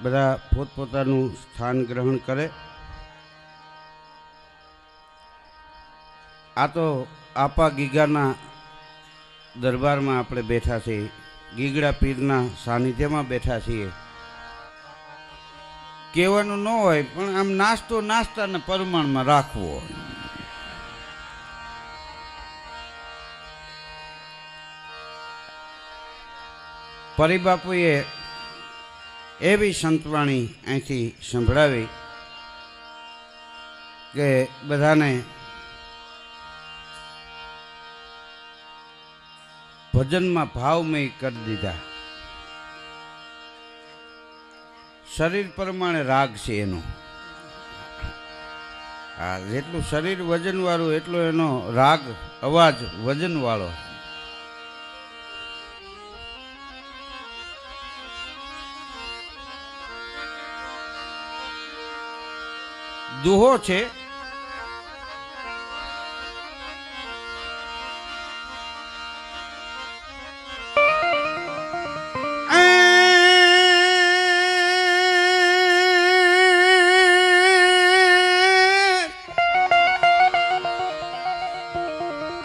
બધા પોતપોતાનું સ્થાન ગ્રહણ કરે। આ તો આપા ગીગાના દરબારમાં આપણે બેઠા છીએ, ગીગડા પીરના સાનિધ્યમાં બેઠા છીએ। કહેવાનું ન હોય પણ આમ નાસ્તો નાસ્તાને પ્રમાણમાં રાખવો। પરિબાપુએ એવી સંતવાણી અહીંથી સંભળાવી કે બધાને ભજનમાં ભાવમય કરી દીધા। શરીર પ્રમાણે રાગ છે એનો। આ જેટલું શરીર વજનવાળું એટલો એનો રાગ અવાજ વજનવાળો। દુહો છે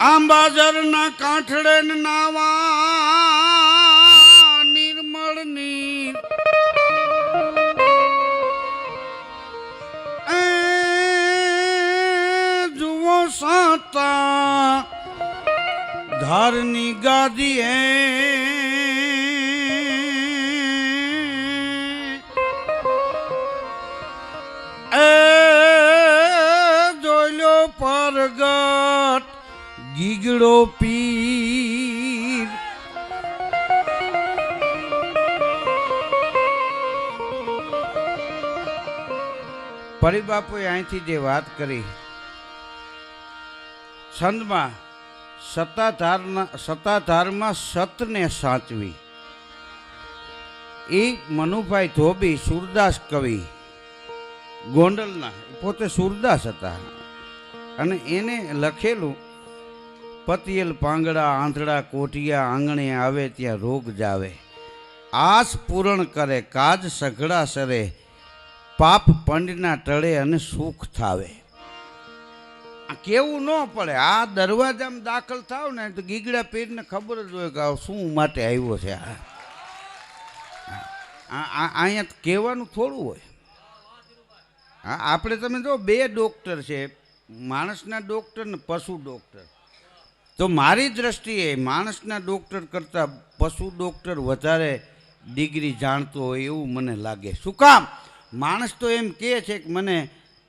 આંબાજરના કાંઠડે નાવા નિર્મળ નીર જુઓ સાતા ધારની ગાદી જોઈલો પરગટ ગીગડો પીર। પરિબાપુએ અહીંથી જે વાત કરી છંદમાં સત્તાધારમાં સતને સાચવી, એ મનુભાઈ ધોબી સુરદાસ કવિ ગોંડલના, પોતે સુરદાસ હતા અને એને લખેલું પતિયલ પાંગડા આંધળા કોઠિયા આંગણે આવે ત્યાં રોગ જાવે, આસ પૂરણ કરે કાજ સઘળા સરે, પાપ પંડના ટળે અને સુખ થાવે। કેવું ન પડે, આ દરવાજામાં દાખલ થાવ ને તો ગીગડા પીરને ખબર જ હોય કે શું માટે આવ્યો છે। અહીંયા કહેવાનું થોડું હોય। આપણે તમે જો બે ડૉક્ટર છે, માણસના ડૉક્ટર ને પશુ ડૉક્ટર। તો મારી દ્રષ્ટિએ માણસના ડૉક્ટર કરતાં પશુ ડૉક્ટર વધારે ડિગ્રી જાણતો હોય એવું મને લાગે। શું કામ? માણસ તો એમ કહે છે કે મને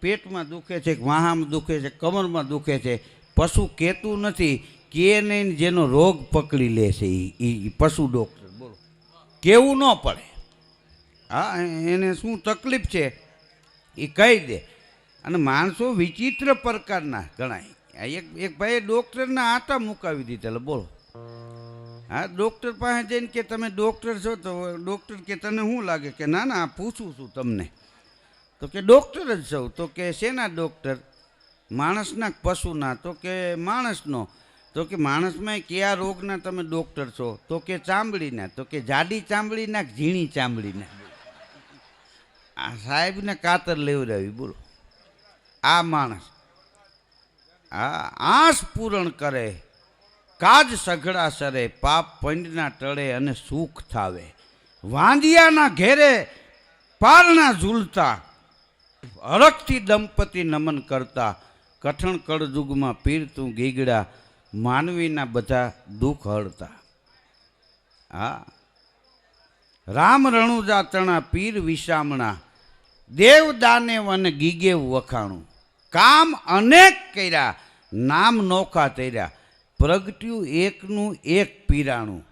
પેટમાં દુખે છે, વાહામાં દુખે છે, કમરમાં દુખે છે। પશુ કહેતું નથી કે નહીં, જેનો રોગ પકડી લે છે એ પશુ ડૉક્ટર। બોલો, કેવું ન પડે। હા, એને શું તકલીફ છે એ કહી દે। અને માણસો વિચિત્ર પ્રકારના ગણાય। એક ભાઈએ ડૉક્ટરના આટા મુકાવી દીધેલા। બોલો, હા, ડૉક્ટર પાસે જઈને કે તમે ડૉક્ટર છો? તો ડૉક્ટર કે તને શું લાગે? કે ના ના, પૂછું છું તમને। તો કે ડૉક્ટર જ છો। તો કે શેના ડૉક્ટર? માણસના પશુના? તો કે માણસનો। તો કે માણસમાં કયા રોગના તમે ડૉક્ટર છો? તો કે ચામડીના। તો કે જાડી ચામડીના કે ઝીણી ચામડીના? આ સાહેબને કાતર લેવડાવી। બોલો, આ માણસ આસ પૂરણ કરે કાજ સઘળા સરે, પાપ પંડના ટળે અને સુખ થાવે, વાંદિયાના ઘેરે પારણા ઝૂલતા, હરખથી દંપતિ નમન કરતા, કઠણ કળજુગમાં પીર તું ગીગડા, માનવીના બધા દુઃખ હળતા। હા, રામ રણુજા તણા પીર વિસામણા, દેવ દાનેવ અને ગીગેવ વખાણું, કામ અનેક કર્યા નામ નોખા તર્યા, પ્રગટ્યું એકનું એક પીરાણું,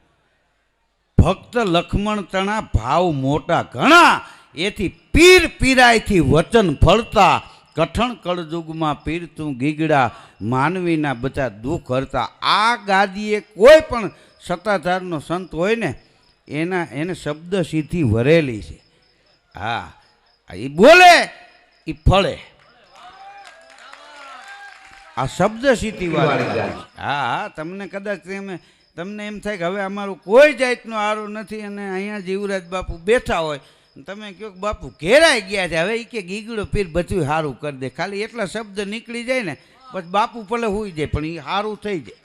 ભક્ત લખમણ તણા ભાવ મોટા ઘણા, એથી પીર પીરાયથી વચન ફળતા, કઠણ કળજુગમાં પીર તું ગીગડા, માનવીના બધા દુઃખ હરતા। આ ગાદીએ કોઈ પણ સત્તાધારનો સંત હોય ને એને શબ્દ સિદ્ધિ વરેલી છે। હા, એ બોલે એ ફળે। આ શબ્દ સિદ્ધિવાળી। હા, તમને કદાચ તમને એમ થાય કે હવે અમારું કોઈ જાતનું આરું નથી અને અહીંયા જીવરાજ બાપુ બેઠા હોય તમે કહો કે બાપુ ઘેરાઈ ગયા છે, હવે એ કે ગીગડો પીર બધું સારું કરી દે, ખાલી એટલા શબ્દ નીકળી જાય ને પછી બાપુ ભલે હોઈ જાય પણ એ સારું થઈ જાય.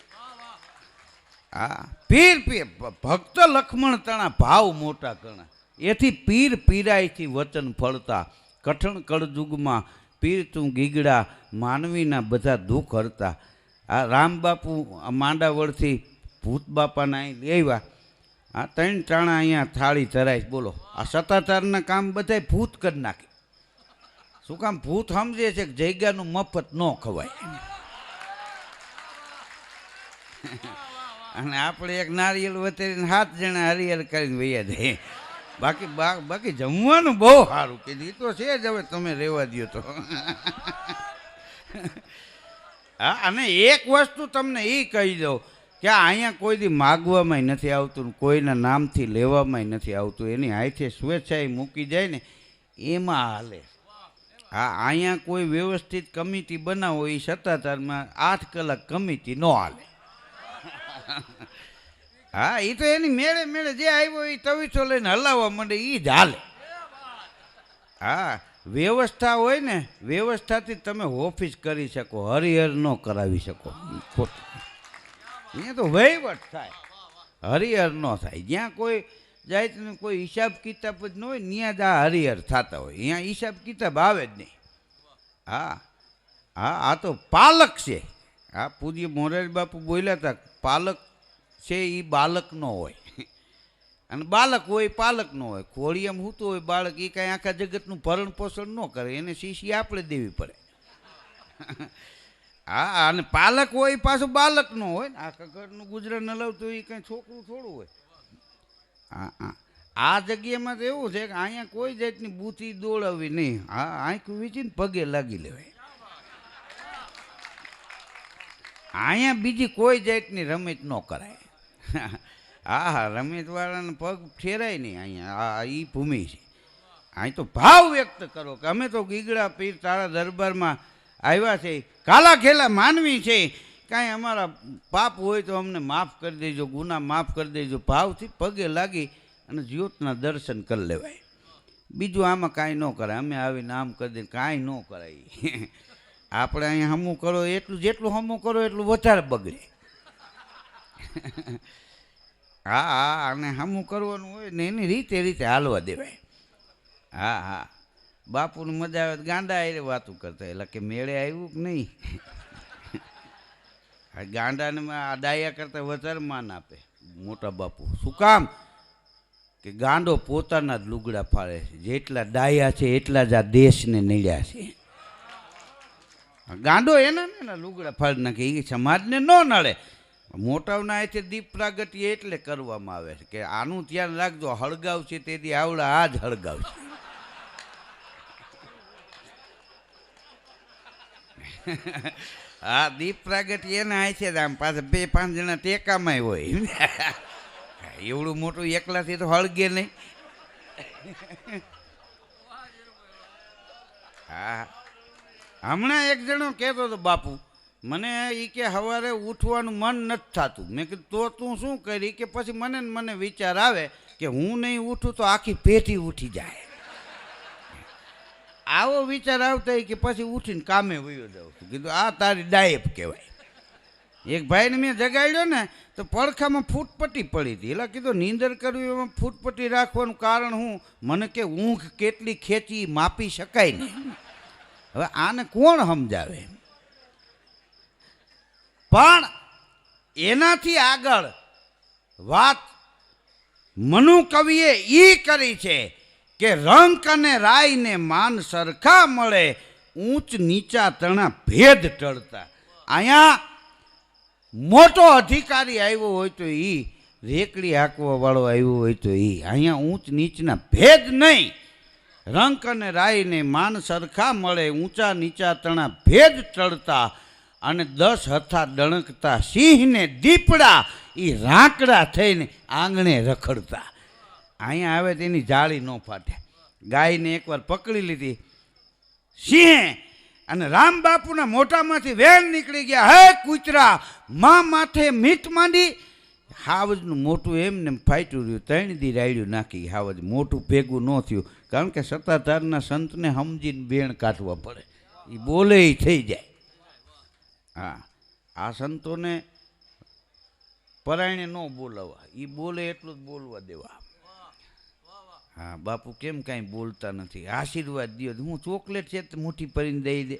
હા, પીર પીર ભક્ત લખમણ તણા ભાવ મોટા કણા, એથી પીર પીરાયથી વચન ફળતા, કઠણ કળજુગમાં પીર તું ગીગડા, માનવીના બધા દુઃખ હરતા. આ રામ બાપુ માંડાવળથી ભૂત બાપાના અહીં લેવા, આ 3 ટાણા અહીંયા થાળી ધરાય. બોલો, આ સતાચારના કામ બધાય ભૂત કરી નાખે. શું કામ? ભૂત સમજે છે કે જગ્યાનું મફત ન ખવાય. અને આપણે એક નારિયેળ વતરીને 7 જણા હરિહર કરીને વૈયા જાય. બાકી જમવાનું બહુ સારું કીધું. એ તો છે જ, હવે તમે રહેવા દો તો. હા, અને એક વસ્તુ તમને એ કહી દઉં કે અહીંયા કોઈ દી માગવામાં નથી આવતું, કોઈના નામથી લેવામાં નથી આવતું, એની હાથે સ્વેચ્છાએ મૂકી જાય ને એમાં હાલે. હા, અહીંયા કોઈ વ્યવસ્થિત કમિટી બનાવો એ સત્તાધારમાં 8 કલાક કમિટી ન હાલે. હા, એ તો એની મેળે મેળે જે આવ્યો એ તવીસો લઈને હલાવવા માંડે એ જ હાલે. હા, વ્યવસ્થા હોય ને, વ્યવસ્થાથી તમે ઓફિસ કરી શકો, હરિહર ન કરાવી શકો. અહીંયા તો વહીવટ થાય, હરિહર ન થાય. જ્યાં કોઈ જાય કોઈ હિસાબ કિતાબ જ ન હોય ત્યાં જ આ હરિહર થતા હોય. અહીંયા હિસાબ કિતાબ આવે જ નહીં. હા હા, આ તો પાલક છે. આ પૂજ્ય મોરારી બાપુ બોલ્યા હતા, પાલક છે એ બાલક ન હોય, અને બાલક હોય પાલક ન હોય. ખોડિયામાં હું તો હોય બાળક, એ કાંઈ આખા જગતનું ભરણ પોષણ ન કરે, એને શીશી આપણે દેવી પડે. હા, અને પાલક હોય પાછું બાલક ન હોય ને, આખા ઘરનું ગુજરાન હલાવતું એ કાંઈ છોકરું થોડું હોય. હા હા, આ જગ્યામાં તો એવું છે કે અહીંયા કોઈ જાતની બુથી દોડાવવી નહીં. હા, આંખ વીચીને પગે લાગી લેવાય. અહીંયા બીજી કોઈ જાતની રમત ન કરાય. હા હા, રમતવાળાને પગ ફેરાય નહીં અહીંયા. આ એ ભૂમિ છે. અહીં તો ભાવ વ્યક્ત કરો કે અમે તો ગીગડા પીર તારા દરબારમાં આવ્યા છે, કાલા ખેલા માનવી છે, કાંઈ અમારા પાપ હોય તો અમને માફ કરી દેજો, ગુના માફ કરી દેજો. ભાવથી પગે લાગી અને જ્યોતના દર્શન કરી લેવાય. બીજું આમાં કાંઈ ન કરાય. અમે આવીને આમ કરી દઈએ, કાંઈ ન કરાય. આપણે અહીંયા હમું કરો એટલું, જેટલું હમું કરો એટલું વધારે બગડે. હા હા, અને હમું કરવાનું હોય ને એની રીતે હાલવા દેવાય. હા હા, બાપુને મજા આવે ગાંડા એ વાતું કરતા, એટલે કે મેળે આવ્યું કે નહીં. ગાંડાને આ ડાયા કરતા વધારે માન આપે મોટા બાપુ. શું કામ? કે ગાંડો પોતાના જ લુગડા ફાળે છે. જેટલા ડાયા છે એટલા જ આ દેશને નડ્યા છે. ગાંડો એના લુગડા ફાડી નાખે, એ સમાજને ન નડે. મોટાઓના અહીંથી દીપ પ્રાગટ્ય એટલે કરવામાં આવે છે કે આનું ધ્યાન રાખજો, હળગાવ છે તેથી આવડા આ જ હળગાવ છે. હા, દીપ પ્રાગટ્ય એને આય છે, આમ પાછા 2-5 જણા ટેકામાં હોય. એવડું મોટું એકલાથી તો હળગે નહીં. હા, હમણાં એક જણો કહેતો હતો, બાપુ મને એ કે સવારે ઉઠવાનું મન નથી થતું. મેં કીધું તો તું શું કરી? કે પછી મને વિચાર આવે કે હું નહીં ઉઠું તો આખી પેઢી ઉઠી જાય. આવો વિચાર આવતા કે પછી ઉઠીને કામે વયો જાઉં છું. કીધું આ તારી ડાયપ કહેવાય. એક ભાઈને મેં જગાડ્યો ને તો પડખામાં ફૂટપટ્ટી પડી હતી. એટલે કીધું નીંદર કરવી એમાં ફૂટપટ્ટી રાખવાનું કારણ હું? મને કે ઊંઘ કેટલી ખેંચી માપી શકાય નહીં. હવે આને કોણ સમજાવે? પણ એનાથી આગળ વાત મનુ કવિએ ઈ કરી છે કે રંક અને રાયને માન સરખા મળે, ઊંચ નીચા તણા ભેદ ટળતા. અહીંયા મોટો અધિકારી આવ્યો હોય તો એ, રેકડી હાંકવા વાળો આવ્યો હોય તો એ. અહીંયા ઊંચ નીચના ભેદ નહીં. રંક અને રાયને માન સરખા મળે, ઊંચા નીચા તણા ભેદ ટળતા. અને 10 હથા ડણકતા સિંહને દીપડા એ રાંકડા થઈને આંગણે રખડતા. અહીંયા આવે તેની જાળી ન ફાટે. ગાયને એકવાર પકડી લીધી સિંહે, અને રામ બાપુના મોઢામાંથી વેણ નીકળી ગયા, હે કૂતરા, મા માથે મીઠ માંડી હાવજનું મોટું એમને ફાટ્યું રહ્યું, 3 દી રાયડ્યું નાખી હાવજ, મોટું ભેગું ન થયું. કારણ કે સત્તાધારના સંતને સમજીને બેણ કાઢવા પડે, એ બોલે એ થઈ જાય. હા, આ સંતોને પરાયણે ન બોલાવવા, એ બોલે એટલું જ બોલવા દેવા. હા, બાપુ કેમ કાંઈ બોલતા નથી, આશીર્વાદ દો. હું ચોકલેટ છે તો મુઠ્ઠી ભરીને દઈ દે.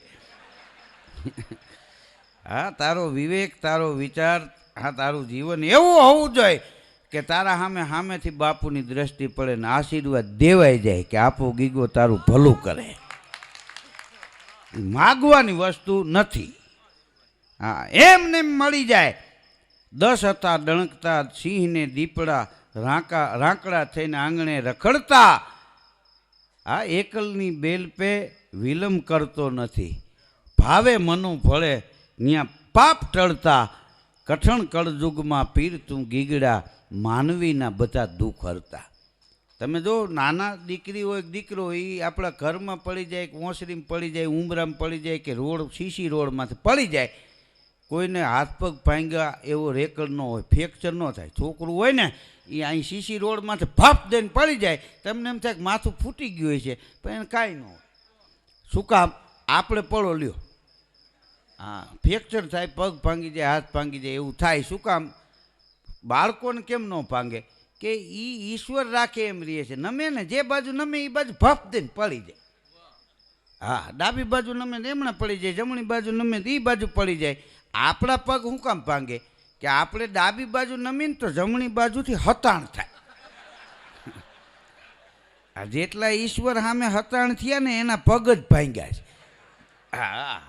હા, તારો વિવેક, તારો વિચાર, હા, તારું જીવન એવું હોવું જોઈએ કે તારા સામેથી બાપુની દ્રષ્ટિ પડે ને આશીર્વાદ દેવાઈ જાય કે આપો ગીગો તારું ભલું કરે. માગવાની વસ્તુ નથી. હા, એમને મળી જાય. 10 હતા ડણકતા સિંહને દીપડા, રાંકડા થઈને આંગણે રખડતા. આ એકલની બેલ પે વિલંબ કરતો નથી, ભાવે મનું ફળે ન્યા પાપ ટળતા. કઠણ કળજુગમાં પીર તું ગીગડા, માનવીના બધા દુઃખ હરતા. તમે જો, નાના દીકરી હોય દીકરો હોય, એ આપણા ઘરમાં પડી જાય કે ઓસરીમાં પડી જાય, ઉમરામાં પડી જાય કે રોડ સીસી રોડમાંથી પડી જાય, કોઈને હાથ પગ ભાંગ્યા એવો રેકર્ડ ન હોય, ફ્રેક્ચર ન થાય. છોકરું હોય ને એ અહીં સીસી રોડમાંથી ભાપ દઈને પડી જાય, તમને એમ થાય કે માથું ફૂટી ગયું હોય છે, પણ એને કાંઈ ન હોય. શું કામ? આપણે પડો લ્યો, હા, ફ્રેક્ચર થાય, પગ ભાંગી જાય, હાથ ભાંગી જાય, એવું થાય. શું કામ? બાળકોને કેમ ન ભાંગે? કે એ ઈશ્વર રાખે એમ રહે છે. નમે ને જે બાજુ નમે એ બાજુ ભપ દઈને પડી જાય. હા, ડાબી બાજુ નમે ને એમણે પડી જાય, જમણી બાજુ નમે એ બાજુ પડી જાય. આપણા પગ શું કામ ભાંગે? કે આપણે ડાબી બાજુ નમીને તો જમણી બાજુથી હતાણ થાય. આ જેટલા ઈશ્વર સામે હતાણ થયા ને એના પગ જ ભાંગ્યા છે. હા,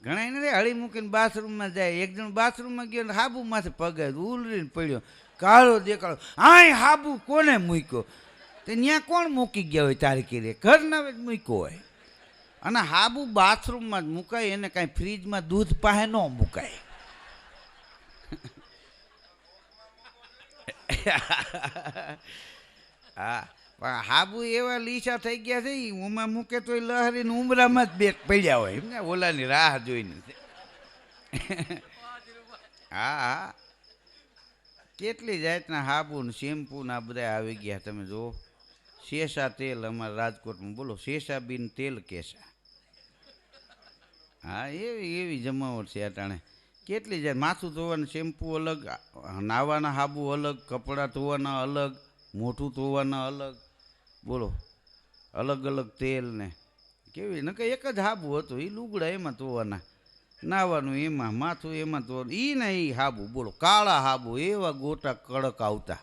ઘણા એને હળી મૂકીને બાથરૂમમાં જાય. એક જણ બાથરૂમમાં ગયો ને હાબુમાંથી પગ ઉલરીને પડ્યો, કાળો દેખાડો. આય હાબુ કોને મૂક્યો? તે ત્યાં કોણ મૂકી ગયા હોય તારી કીરે? ઘરના જ મૂક્યો હોય. અને હાબુ બાથરૂમમાં જ મુકાય, એને કાંઈ ફ્રીજમાં દૂધ પાસે ન મુકાય. હા, પણ હાબુ એવા લીસા થઈ ગયા છે, ઉમાં મૂકે તો એ લહરીને ઉમરામાં જ બેક પડ્યા હોય એમને, ઓલાની રાહ જોઈને. હા, હા, કેટલી જાતના હાબુ ને શેમ્પુ ના બધા આવી ગયા. તમે જુઓ, શેષા તેલ અમારા રાજકોટમાં, બોલો શેષાબીન તેલ કેસા. હા, એવી જમાવટ છે અટાણે. કેટલી જાય. માથું ધોવાના શેમ્પુ અલગ, નાવાના હાબુ અલગ, કપડાં ધોવાના અલગ, મોઢું ધોવાના અલગ, બોલો અલગ અલગ તેલ ને કેવી. ન કે એક જ હાબુ હતું, એ લુગડા એમાં ધોવાના, નાવાનું એમાં, માથું એમાં ધોવાનું. એ ને એ હાબુ, બોલો કાળા હાબુ, એવા ગોટા કડક આવતા,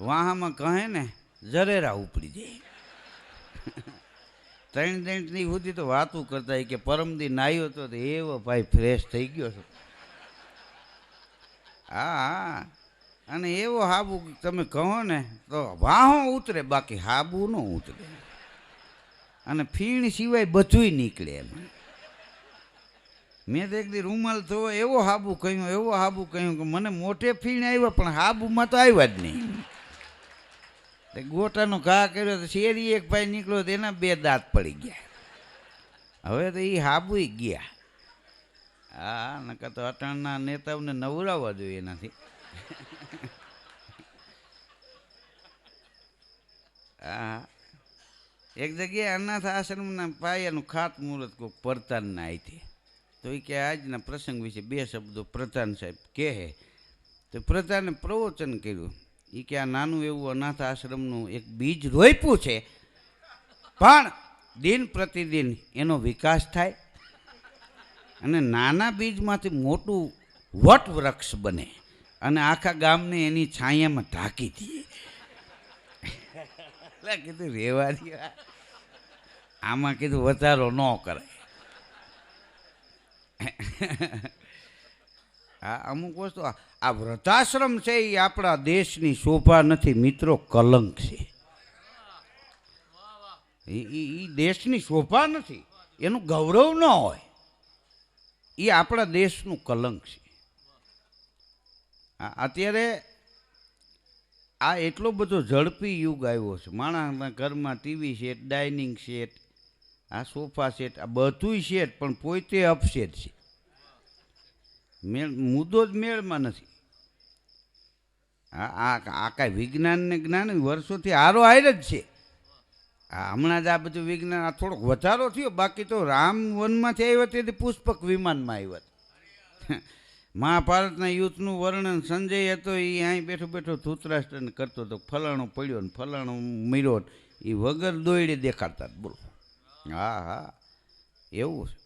વાહામાં કહે ને જરેરા ઉપડી જાય. 3 દિનની સુધી તો વાતું કરતા કે પરમદી નાહ્યો હતો તો એવો ભાઈ ફ્રેશ થઈ ગયો છો. હા, હા, અને એવો હાબુ તમે કહો ને તો વાહો ઉતરે, બાકી હાબુ ન ઉતરે. અને ફીણ સિવાય બધુંય નીકળે એમ. મેં તો એક દી રૂમાલ ધોવા એવો હાબુ કહ્યું કે મને મોઢે ફીણ આવ્યા પણ હાબુમાં તો આવ્યા જ નહીં. ગોટાનો ઘા કર્યો તો શેરી એક ભાઈ નીકળ્યો તો એના 2 દાંત પડી ગયા. હવે તો એ હાબુ ગયા. હા, નકર તો અટાણના નેતાઓને નવરાવવા જોઈએ એનાથી. હા, એક જગ્યાએ અનાથ આશ્રમના પાયાનું ખાતમુહૂર્ત કોઈક પ્રધાનના આવી, તો એ કે આજના પ્રસંગ વિશે 2 શબ્દો પ્રધાન સાહેબ કહે. તો પ્રધાને પ્રવચન કર્યું. એ કે આ નાનું એવું અનાથ આશ્રમનું એક બીજ રોપ્યું છે, પણ દિન પ્રતિદિન એનો વિકાસ થાય અને નાના બીજમાંથી મોટું વટવૃક્ષ બને અને આખા ગામને એની છાયામાં ઢાંકી દઈએ. કીધું રેવા દે, આમાં કીધું વધારો ન કરે. હા, અમુક વસ્તુ આ વૃદ્ધાશ્રમ છે એ આપણા દેશની શોભા નથી મિત્રો, કલંક છે. એ દેશની શોભા નથી, એનું ગૌરવ ન હોય, એ આપણા દેશનું કલંક છે. અત્યારે આ એટલો બધો ઝડપી યુગ આવ્યો છે. માણસના ઘરમાં ટીવી સેટ, ડાઇનિંગ સેટ, આ સોફા સેટ, આ બધુંય સેટ, પણ પોતે અપસેટ છે. મુદ્દો જ મેળમાં નથી. આ કાંઈ વિજ્ઞાન ને જ્ઞાન વર્ષોથી હારો હાર જ છે. હમણાં જ આ બધું વિજ્ઞાન આ થોડોક વધારો થયો, બાકી તો રામ વનમાંથી આવ્યો તેથી પુષ્પક વિમાનમાં આવ્યો. મહાભારતના યુદ્ધનું વર્ણન સંજય હતો એ અહીં બેઠો બેઠો ધૃતરાષ્ટ્રને કરતો હતો, ફલાણો પડ્યો ને ફલાણો મર્યો, એ વગર દોયડે દેખાડતા. બોલો, હા હા એવું છે.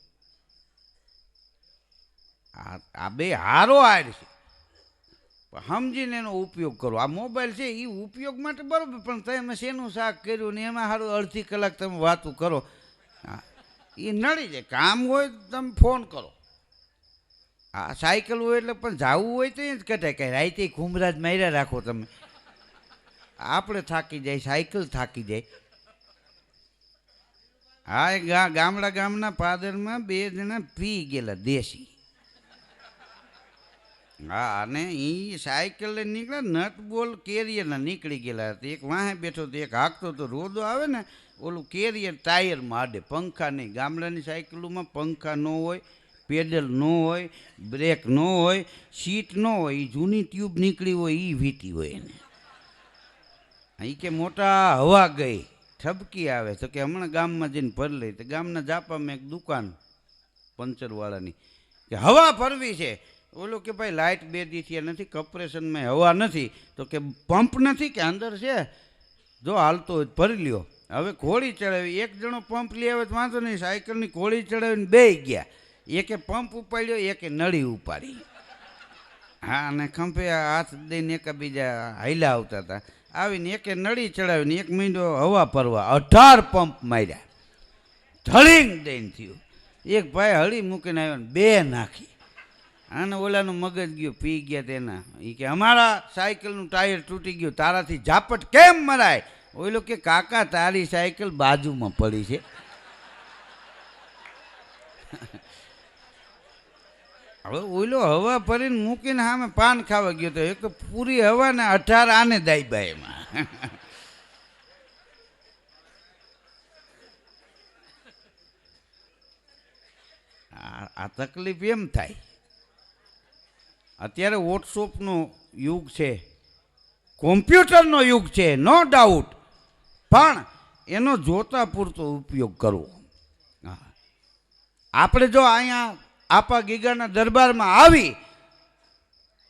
આ બે હારો હાર છે, સમજીને એનો ઉપયોગ કરો. આ મોબાઈલ છે એ ઉપયોગ માટે બરાબર, પણ તમે શેનું શાક કર્યું ને એમાં સારું અડધી કલાક તમે વાતું કરો, એ નડી જાય. કામ હોય તમે ફોન કરો. આ સાયકલ હોય એટલે પણ જવું હોય તો એ જ કટાય કાંઈ રાતે ઘુમરાજ માર્યા રાખો તમે. આપણે થાકી જાય, સાયકલ થાકી જાય. હા, એ ગામના પાદરમાં 2 જણા પી ગયેલા દેશી. હા, અને એ સાયકલ લઈને નીકળ્યા, નટ બોલ કેરિયરના નીકળી ગયેલા હતા. એક વાહે બેઠો હતો, એક હાંકતો તો રોદો આવે ને ઓલું કેરિયર ટાયરમાં આડે, પંખા નહીં. ગામડાની સાયકલોમાં પંખા ન હોય, પેડલ ન હોય, બ્રેક ન હોય, સીટ ન હોય, એ જૂની ટ્યુબ નીકળી હોય એ વીતી હોય એને. એ કે મોટા હવા ગઈ, ઠબકી આવે તો કે હમણાં ગામમાં જઈને ભરી લઈ. તો ગામના જાપામાં એક દુકાન પંચરવાળાની કે હવા ભરવી છે. ઓલો કે ભાઈ લાઇટ 2 દી થયા નથી, કમ્પ્રેશનમાં હવા નથી. તો કે પંપ નથી કે અંદર છે, જો હાલતો હોય ભરી લ્યો. હવે ઘોડી ચડાવી, એક જણો પંપ લઈ આવે તો વાંધો નહીં, સાયકલની ઘોડી ચડાવીને બે ગયા. એકે પંપ ઉપાડ્યો, એકે નળી ઉપાડી. હા, અને ખંભે હાથ દઈને એકબીજા હાઈલા આવતા હતા. આવીને એકે નળી ચડાવીને એક મહિનો હવા ભરવા 18 પંપ માર્યા, ઢળીંગ દઈને થયું. એક ભાઈ હળી મૂકીને આવ્યો ને 2 નાખી. અને ઓલાનું મગજ ગયું, પી ગયા તેના. એ કે અમારા સાયકલનું ટાયર તૂટી ગયું, તારાથી ઝાપટ કેમ મરાય? ઓલો કે કાકા તારી સાયકલ બાજુમાં પડી છે. હવે ઓલો હવા ભરીને મૂકીને સામે પાન ખાવા ગયો હતો. એક તો પૂરી હવા ને 18 આને દાયબા એમાં. આ તકલીફ એમ થાય. અત્યારે વોટ્સઅપનો યુગ છે, કોમ્પ્યુટરનો યુગ છે, નો ડાઉટ, પણ એનો જોતા પૂરતો ઉપયોગ કરવો. આપણે જો અહીંયા આપા ગીગાના દરબારમાં આવી,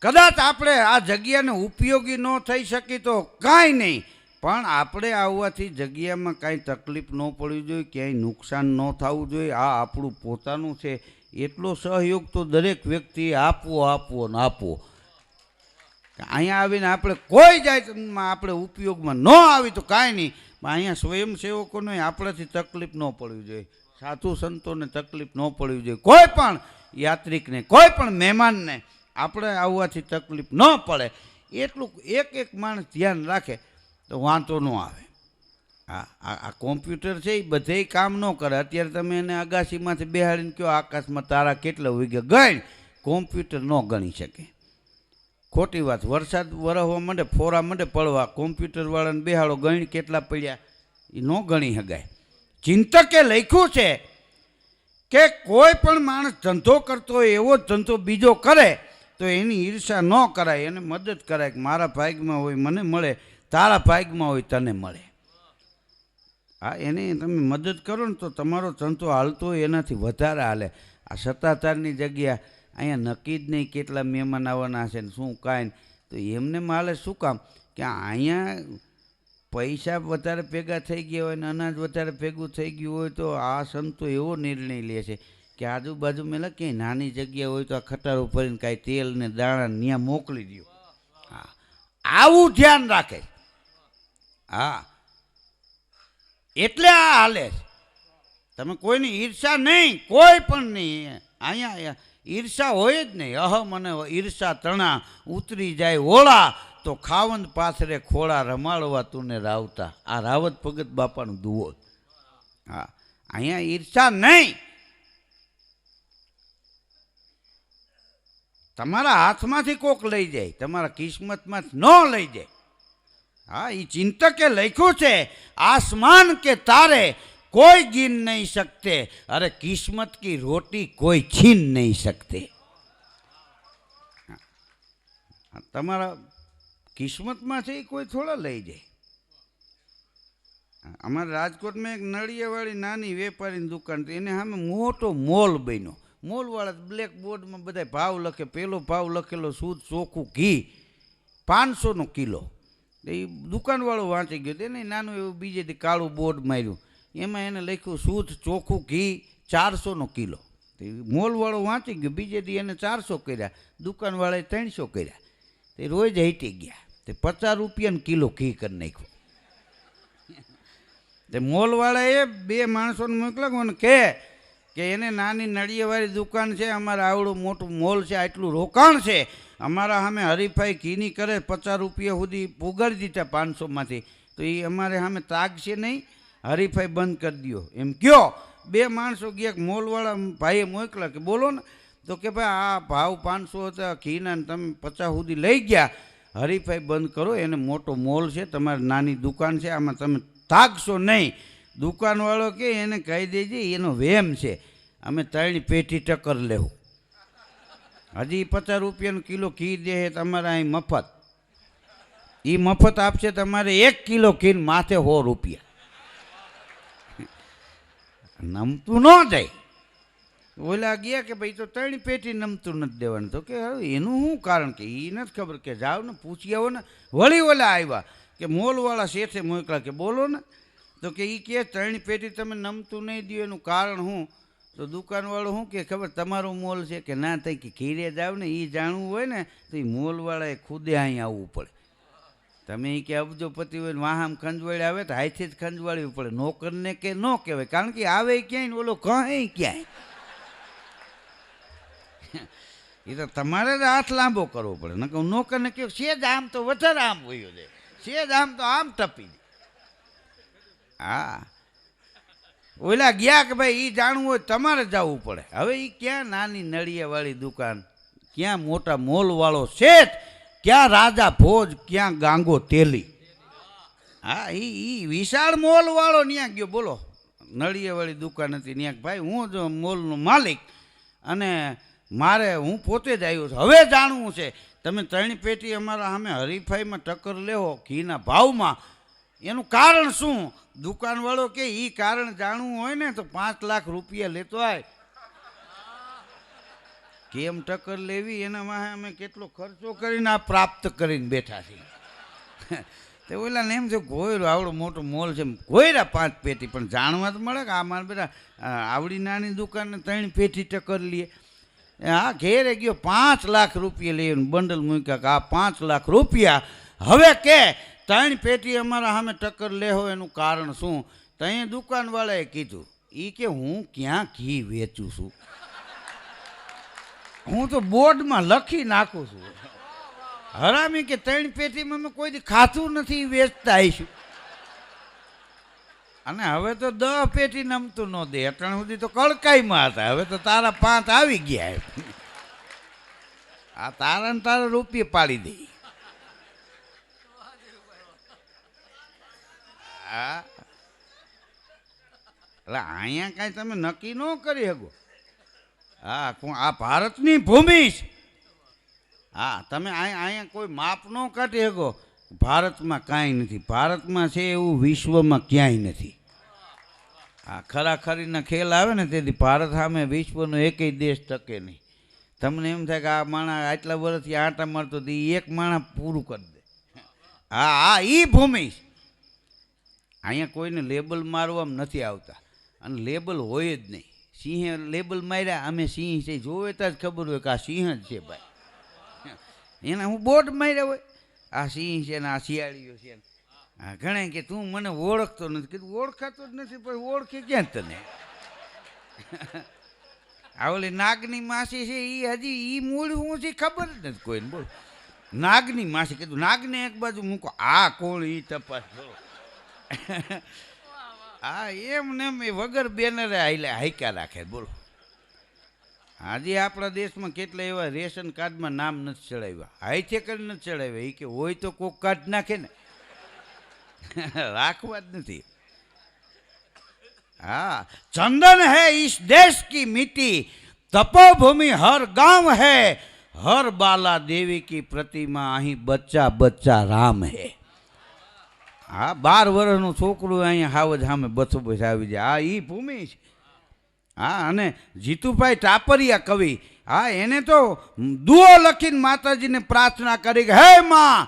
કદાચ આપણે આ જગ્યાને ઉપયોગી ન થઈ શકી તો કાંઈ નહીં, પણ આપણે આવવાથી જગ્યામાં કાંઈ તકલીફ ન પડવી જોઈએ, ક્યાંય નુકસાન ન થવું જોઈએ. આ આપણું પોતાનું છે, એટલો સહયોગ તો દરેક વ્યક્તિએ આપવો ને આપવો. અહીંયા આવીને આપણે કોઈ જાતમાં આપણે ઉપયોગમાં ન આવી તો કાંઈ નહીં, પણ અહીંયા સ્વયંસેવકોને આપણાથી તકલીફ ન પડવી જોઈએ, સાધુ સંતોને તકલીફ ન પડવી જોઈએ, કોઈ પણ યાત્રિકને, કોઈ પણ મહેમાનને આપણે આવવાથી તકલીફ ન પડે, એટલું એક માણસ ધ્યાન રાખે તો વાંધો ન આવે. આ કોમ્પ્યુટર છે એ બધે કામ ન કરે. અત્યારે તમે એને અગાસીમાંથી બેહાડીને કહો આકાશમાં તારા કેટલા ઉગ્યા, ગણ કોમ્પ્યુટર ન ગણી શકે. ખોટી વાત. વરસાદ વરસવા માંડે, ફોરા માંડે પડવા, કોમ્પ્યુટરવાળાને બેહાડો ગણ કેટલા પડ્યા, એ ન ગણી શકાય. ચિંતકે લખ્યું છે કે કોઈ પણ માણસ ધંધો કરતો હોય એવો જ ધંધો બીજો કરે તો એની ઈર્ષા ન કરાય, એને મદદ કરાય કે મારા ભાગમાં હોય મને મળે, તારા ભાગમાં હોય તને મળે. હા, એને તમે મદદ કરો ને તો તમારો ધંધો હાલતો હોય એનાથી વધારે હાલે. આ સત્તાધારની જગ્યા અહીંયા નક્કી જ નહીં કેટલા મહેમાન આવવાના છે ને શું કાંઈ, તો એમને માલે શું કામ કે અહીંયા પૈસા વધારે ભેગા થઈ ગયા હોય ને અનાજ વધારે ભેગું થઈ ગયું હોય તો આ સંતો એવો નિર્ણય લે છે કે આજુબાજુ મેલા ક્યાંય નાની જગ્યા હોય તો આ ખટારો ભરીને કાંઈ તેલ ને દાણા ત્યાં મોકલી દો. હા, આવું ધ્યાન રાખે. હા, એટલે આ હાલે છે. તમે કોઈની ઈર્ષા નહીં, કોઈ પણ નહીં. અહીંયા ઈર્ષા હોય જ નહીં. અહમ અને ઈર્ષા તણા ઉતરી જાય ઓળા તો ખાવંદ પાથરે ખોળા રમાડવા તુને રાવતા. આ રાવત ભગત બાપાનું દુઓ. હા, અહીંયા ઈર્ષા નહીં. તમારા હાથમાંથી કોક લઈ જાય, તમારા કિસ્મતમાંથી ન લઈ જાય. હા, એ ચિંતકે લખ્યું છે આસમાન કે તારે કોઈ गिन नहीं सकते, अरे किस्मत की रोटी कोई छीन नहीं सकते. તમારા કિસ્મતમાં છે એ કોઈ થોડા લઈ જાય. અમારા રાજકોટમાં એક નળિયાવાળી નાની વેપારીની દુકાન હતી, એને સામે મોટો મોલ બન્યો. મોલવાળા બ્લેક બોર્ડમાં બધા ભાવ લખે, પેલો ભાવ લખેલો શુદ્ધ ચોખ્ખું ઘી 500 કિલો. એ દુકાનવાળો વાંચી ગયો, તેને નાનું એવું બીજેથી કાળું બોર્ડ માર્યું, એમાં એને લખ્યું શુદ્ધ ચોખ્ખું ઘી 400 કિલો. તે મોલવાળો વાંચી ગયો, બીજેથી એને 400 કર્યા, દુકાનવાળાએ 300 કર્યા. તે રોજ હટી ગયા, તે 50 રૂપિયાનો કિલો ઘી કરી નાખ્યું. તે મોલવાળાએ 2 માણસોને મોકલ્યા અને કે એને નાની નળિયાવાળી દુકાન છે, અમારે આવડું મોટું મોલ છે, આટલું રોકાણ છે, અમારા સામે હરીફાઈ ઘીની કરે, 50 રૂપિયા સુધી પુગાડી દીધા 500માંથી, તો એ અમારે સામે તાગશે નહીં, હરીફાઈ બંધ કરી દો એમ કયો. 2 માણસો ગયા, મોલવાળા ભાઈએ મોકલા કે બોલો ને, તો કે ભાઈ આ ભાવ 500 હતા ઘીના, તમે 50 સુધી લઈ ગયા, હરીફાઈ બંધ કરો, એને મોટો મોલ છે, તમારી નાની દુકાન છે, આમાં તમે તાગશો નહીં. દુકાનવાળો કે એને કહી દેજે એનો વેમ છે, અમે 3 પેટી ટક્કર લેવું, હજી 50 રૂપિયાનો કિલો ઘી દે તમારે અહીં મફત, એ મફત આપશે તમારે 1 કિલો ઘી માથે 100 રૂપિયા. નમતું ન જાય. ઓલા ગયા કે ભાઈ તો 3 પેટી નમતું નથી દેવાનું, તો કે હવે એનું શું કારણ, કે એ નથી ખબર, કે જાઓ ને પૂછી આવો ને. વળી ઓલા આવ્યા કે મોલવાળા શેઠે મોકલા કે બોલો ને, તો કે એ કે 3 પેટી તમે નમતું નહીં દો એનું કારણ શું, તો દુકાનવાળો શું કે ખબર, તમારો મોલ છે કે ના, થઈ કે ઘીરે જાવ ને એ જાણવું હોય ને તો એ મોલવાળાએ ખુદે અહીં આવવું પડે. તમે એ કે અબજોપતિ હોય ને વાહામ ખંજવાળી આવે તો હાથે જ ખંજવાળવી પડે, નોકરને કે ન કહેવાય, કારણ કે આવે ક્યાંય ને ઓલો કહે ક્યાંય. એ તો તમારે જ હાથ લાંબો કરવો પડે, નકર નોકરને કહ્યું સેજ આમ તો વધારે આમ વયો જાય, સેજ આમ તો આમ ટપી જાય. હા, ઓલા ગયા કે ભાઈ એ જાણવું હોય તમારે જવું પડે. હવે એ ક્યાં નાની નળિયાવાળી દુકાન, ક્યાં મોટા મોલવાળો શેઠ, ક્યાં રાજા ભોજ, ક્યાં ગાંગો તેલી. હા, એ વિશાળ મોલવાળો ત્યાં ગયો, બોલો. નળિયાવાળી દુકાન હતી ત્યાં, ભાઈ હું જો મોલનો માલિક અને હું પોતે જ આવ્યો છું, હવે જાણવું છે તમે 3 પેટી અમારા સામે હરીફાઈમાં ટક્કર લેવો ઘીના ભાવમાં, એનું કારણ શું. દુકાનવાળો કે એ કારણ જાણવું હોય ને તો 5 લાખ રૂપિયા લેતો આય. કેમ ટક્કર લેવી એના વાહે અમે કેટલો ખર્ચો કરીને આ પ્રાપ્ત કરીને બેઠા છીએ. તે ઓલા ને એમ છે ગોયરો આવડો મોટો મોલ છે, ગોયરા 5 પેટી, પણ જાણવા તો મળે કે આ મારા બેટા આવડી નાની દુકાનને 3 પેટી ટક્કર લઈએ. હા, ઘેરે ગયો 5 લાખ રૂપિયા લઈને બંડલ મૂક્યા કે આ 5 લાખ રૂપિયા, હવે કે 3 પેટી અમારા સામે ટક્કર લેવો એનું કારણ શું. તો અહીંયા દુકાનવાળાએ કીધું, એ કે હું ક્યાં ઘી વેચું છું, હું તો બોર્ડમાં લખી નાખું છું. હરામી કે 3 પેટીમાં મેં કોઈ દી ખાતું નથી, વેચતા આવીશું. અને હવે તો 10 પેટી નમતું ન દે, અત્યાર સુધી તો કડકાઈમાં હતા, હવે તો તારા 5 આવી ગયા. આ તારા ને તારા રૂપિયા પાડી દે. હા, એટલે અહીંયા કાંઈ તમે નક્કી ન કરી શકો. હા, આ ભારતની ભૂમિ છે. હા, તમે અહીંયા કોઈ માપ ન કાઢી શકો. ભારતમાં કાંઈ નથી, ભારતમાં છે એવું વિશ્વમાં ક્યાંય નથી. આ ખરાખરીના ખેલ આવે ને તેથી ભારત સામે વિશ્વનો એકેય દેશ ટકે નહીં. તમને એમ થાય કે આ માણસ આટલા વર્ષથી આંટા મારતો હતો, એ એક માણસ પૂરું કરી દે. હા હા, એ ભૂમિ. અહીંયા કોઈને લેબલ મારવામાં નથી આવતા, અને લેબલ હોય જ નહીં. સિંહે લેબલ માર્યા, અમે સિંહ છે, જોવે તો જ ખબર હોય કે આ સિંહ જ છે ભાઈ. એને હું બોર્ડ માર્યા હોય, આ સિંહ છે ને આ શિયાળીઓ છે. હા, ઘણા કે તું મને ઓળખતો નથી, કીધું ઓળખાતો જ નથી, પણ ઓળખે ક્યાં તને. આ ઓલી નાગની માસી છે એ હજી મૂળ હું છે ખબર જ નથી કોઈને. બોલ, નાગની માસી, કીધું નાગને એક બાજુ મૂકો, આ કોણ એ તપાસ કરો. હા, એમ ને એમ વગર બેનરે હાઈકા રાખે. બોલો, આજે આપણા દેશમાં કેટલા એવા રેશન કાર્ડમાં નામ નથી ચડાવ્યા, હાઈથે કરી નથી ચડાવ્યા. એ કે હોય તો કોક કાર્ડ નાખે ને, રાખવા જ નથી. हाँ, चंदन है इस देश की मिट्टी, तपोभूमि हर गांव है, હર બાલા દેવી કી પ્રતિમા અહીં બચ્ચા બચ્ચા રામ હે. હા 12 વર્ષનું છોકરું અહીંયા હાવ જ સામે બસો બસ આવી જાય. હા એ ભૂમિ છે. હા અને જીતુભાઈ ટાપરિયા કવિ, હા એને તો દુઓ લખીને માતાજીને પ્રાર્થના કરી કે હે માં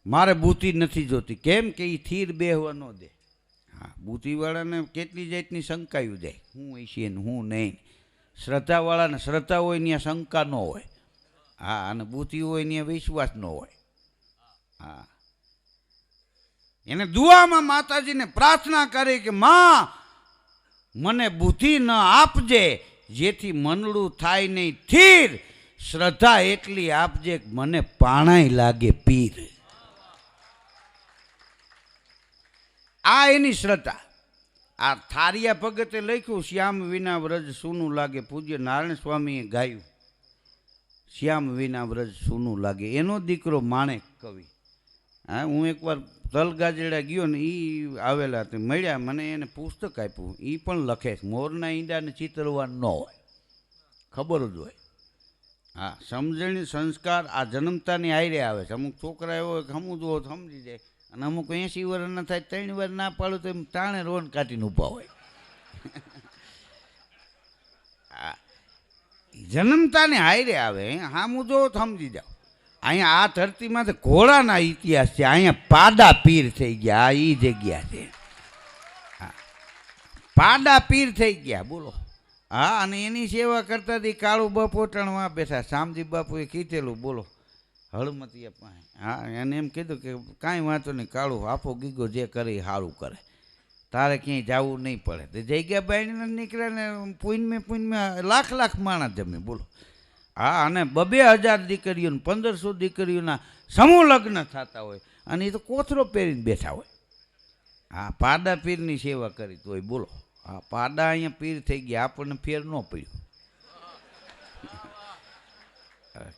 મારે બુતી નથી જોતી. કેમ કે એ થીર બેહવા ન દે. હા બુતીવાળાને કેટલી જાતની શંકાયું જાય, હું છે ને હું નહીં. શ્રદ્ધાવાળાને શ્રદ્ધા હોય ત્યાં શંકા ન હોય. હા અને બુતી હોય ત્યાં વિશ્વાસ ન હોય. હા એને દુઆમાં માતાજીને પ્રાર્થના કરી કે માં મને બુદ્ધિ ન આપજે જેથી મનડું થાય નહીં થીર. શ્રદ્ધા એટલી આપજે મને પાણાઈ લાગે પીર. આ એની શ્રદ્ધા. આ થારિયા ભગતે લખ્યું શ્યામ વિના વ્રજ સૂનું લાગે. પૂજ્ય નારાયણ સ્વામીએ ગાયું શ્યામ વિના વ્રજ સૂનું લાગે. એનો દીકરો માણેક કવિ. હા હું એકવાર તલગાજડા ગયો ને એ આવેલા તે મળ્યા, મને એને પુસ્તક આપ્યું. એ પણ લખે મોરના ઈંડાને ચિતરવા ન હોય, ખબર જ હોય. હા સમજણી સંસ્કાર આ જન્મતાની આયરે આવે છે. અમુક છોકરા એવો હોય કે સમજવો સમજી જાય અને અમુક 80 વર્ષના થાય 3 વાર ના પાડું તો એમ તાણે રોન કાઢીને ઊભા હોય. જન્મતાને હાયરે આવે હામું જો સમજી જાઓ. અહીંયા આ ધરતીમાં તો ઘોડાના ઇતિહાસ છે. અહીંયા પાડા પીર થઈ ગયા. આ એ જગ્યા છે. પાડા પીર થઈ ગયા બોલો. હા અને એની સેવા કરતા હતી કાળું બાપુ ટણવા બેઠા. શામજી બાપુએ કીધેલું બોલો હળમતિયા પાસે. હા એને એમ કીધું કે કાંઈ વાંધો નહીં કાળું આપો ગીગો જે કરે એ સારું કરે, તારે ક્યાંય જવું નહીં પડે. તો જગ્યા બાઈને નીકળ્યા ને પૂનમાં લાખ માણસ જમે બોલો. હા અને 2000 દીકરીઓને 1500 દીકરીઓના સમૂહ લગ્ન થતા હોય અને એ તો કોથરો પહેરીને બેઠા હોય. હા પાડા પીરની સેવા કરી તો હોય બોલો. હા પાડા અહીંયા પીર થઈ ગયા, આપણને ફેર ન પડ્યું.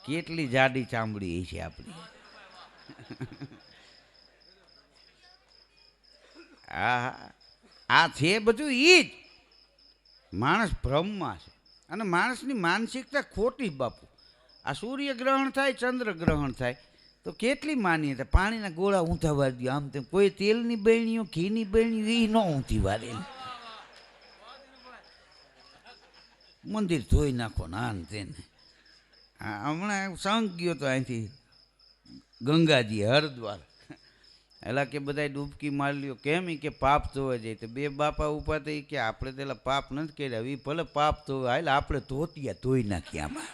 કેટલી જાડી ચામડી છે આપણી. આ છે બધું ઈ જ. માણસ ભ્રમમાં છે અને માણસની માનસિકતા ખોટી બાપુ. આ સૂર્યગ્રહણ થાય ચંદ્રગ્રહણ થાય તો કેટલી માન્યતા પાણીના ગોળા ઊંધા વાળી આમ તેમ. કોઈ તેલની બહેણીઓ ઘીની બહેણીઓ એ ન ઊંધી વારે. મંદિર ધોઈ નાખો ના તેને. હા હમણાં સંઘ ગયો તો અહીંથી ગંગાજી હરદ્વાર. એલા કે બધા ડૂબકી મારી લ્યો. કેમ કે પાપ ધોવા જાય તો 2 બાપા ઉભા થઈ કે આપણે પેલા પાપ નથી કર્યા. એ ભલે પાપ ધોવા હાલ આપણે ધોતિયા ધોઈ નાખીએ આમાં.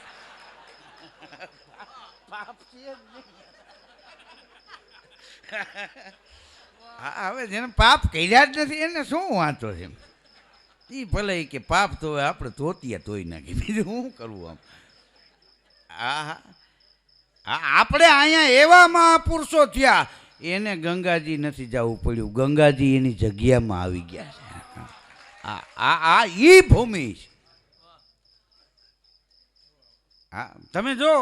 હા હવે જેને પાપ કર્યા જ નથી એને શું વાંધો છે. એ ભલે કે પાપ ધોવે આપણે ધોતિયા ધોઈ નાખીએ. બીજું શું કરવું આમ. હા આપણે અહીંયા એવા મહાપુરુષો થયા એને ગંગાજી નથી જવું પડ્યું. ગંગાજી એની જગ્યામાં આવી ગયા છે. આ ઈ ભૂમિ છે. હા તમે જો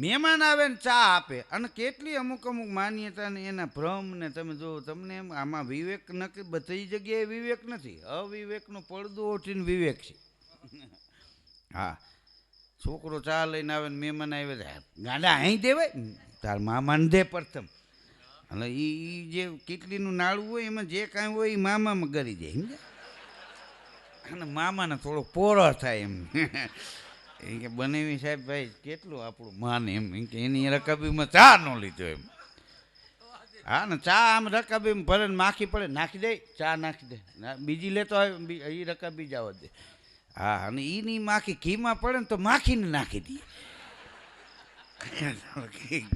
મહેમાન આવે ને ચા આપે અને કેટલી અમુક માન્યતા ને એના ભ્રમ ને તમે જો તમને એમ આમાં વિવેક નક્કી બધી જગ્યાએ વિવેક નથી. અવિવેકનો પડદો ઉઠીને વિવેક છે. હા છોકરો ચા લઈને આવે ને મહેમાન આવે ગાડા અહીં દેવાય તાર મામાને દે પ્રથમ. એટલે એ જે કેટલીનું નાળું હોય એમાં જે કાંઈ હોય એ મામામાં ગરી જાય સમજ્યા. અને મામાને થોડો પોરો થાય એમ. એ કે બનેવી સાહેબ ભાઈ કેટલું આપણું માને એમ કે એની રકાબીમાં ચા ન લીધો એમ. હા ને ચા આમ રકાબીમાં ભરે ને માખી પડે નાખી દે ચા નાખી દે બીજી લેતો આવે એ રકાબી જવા દે. હા અને એની માખી ઘીમાં પડે ને તો માખીને નાખી દે.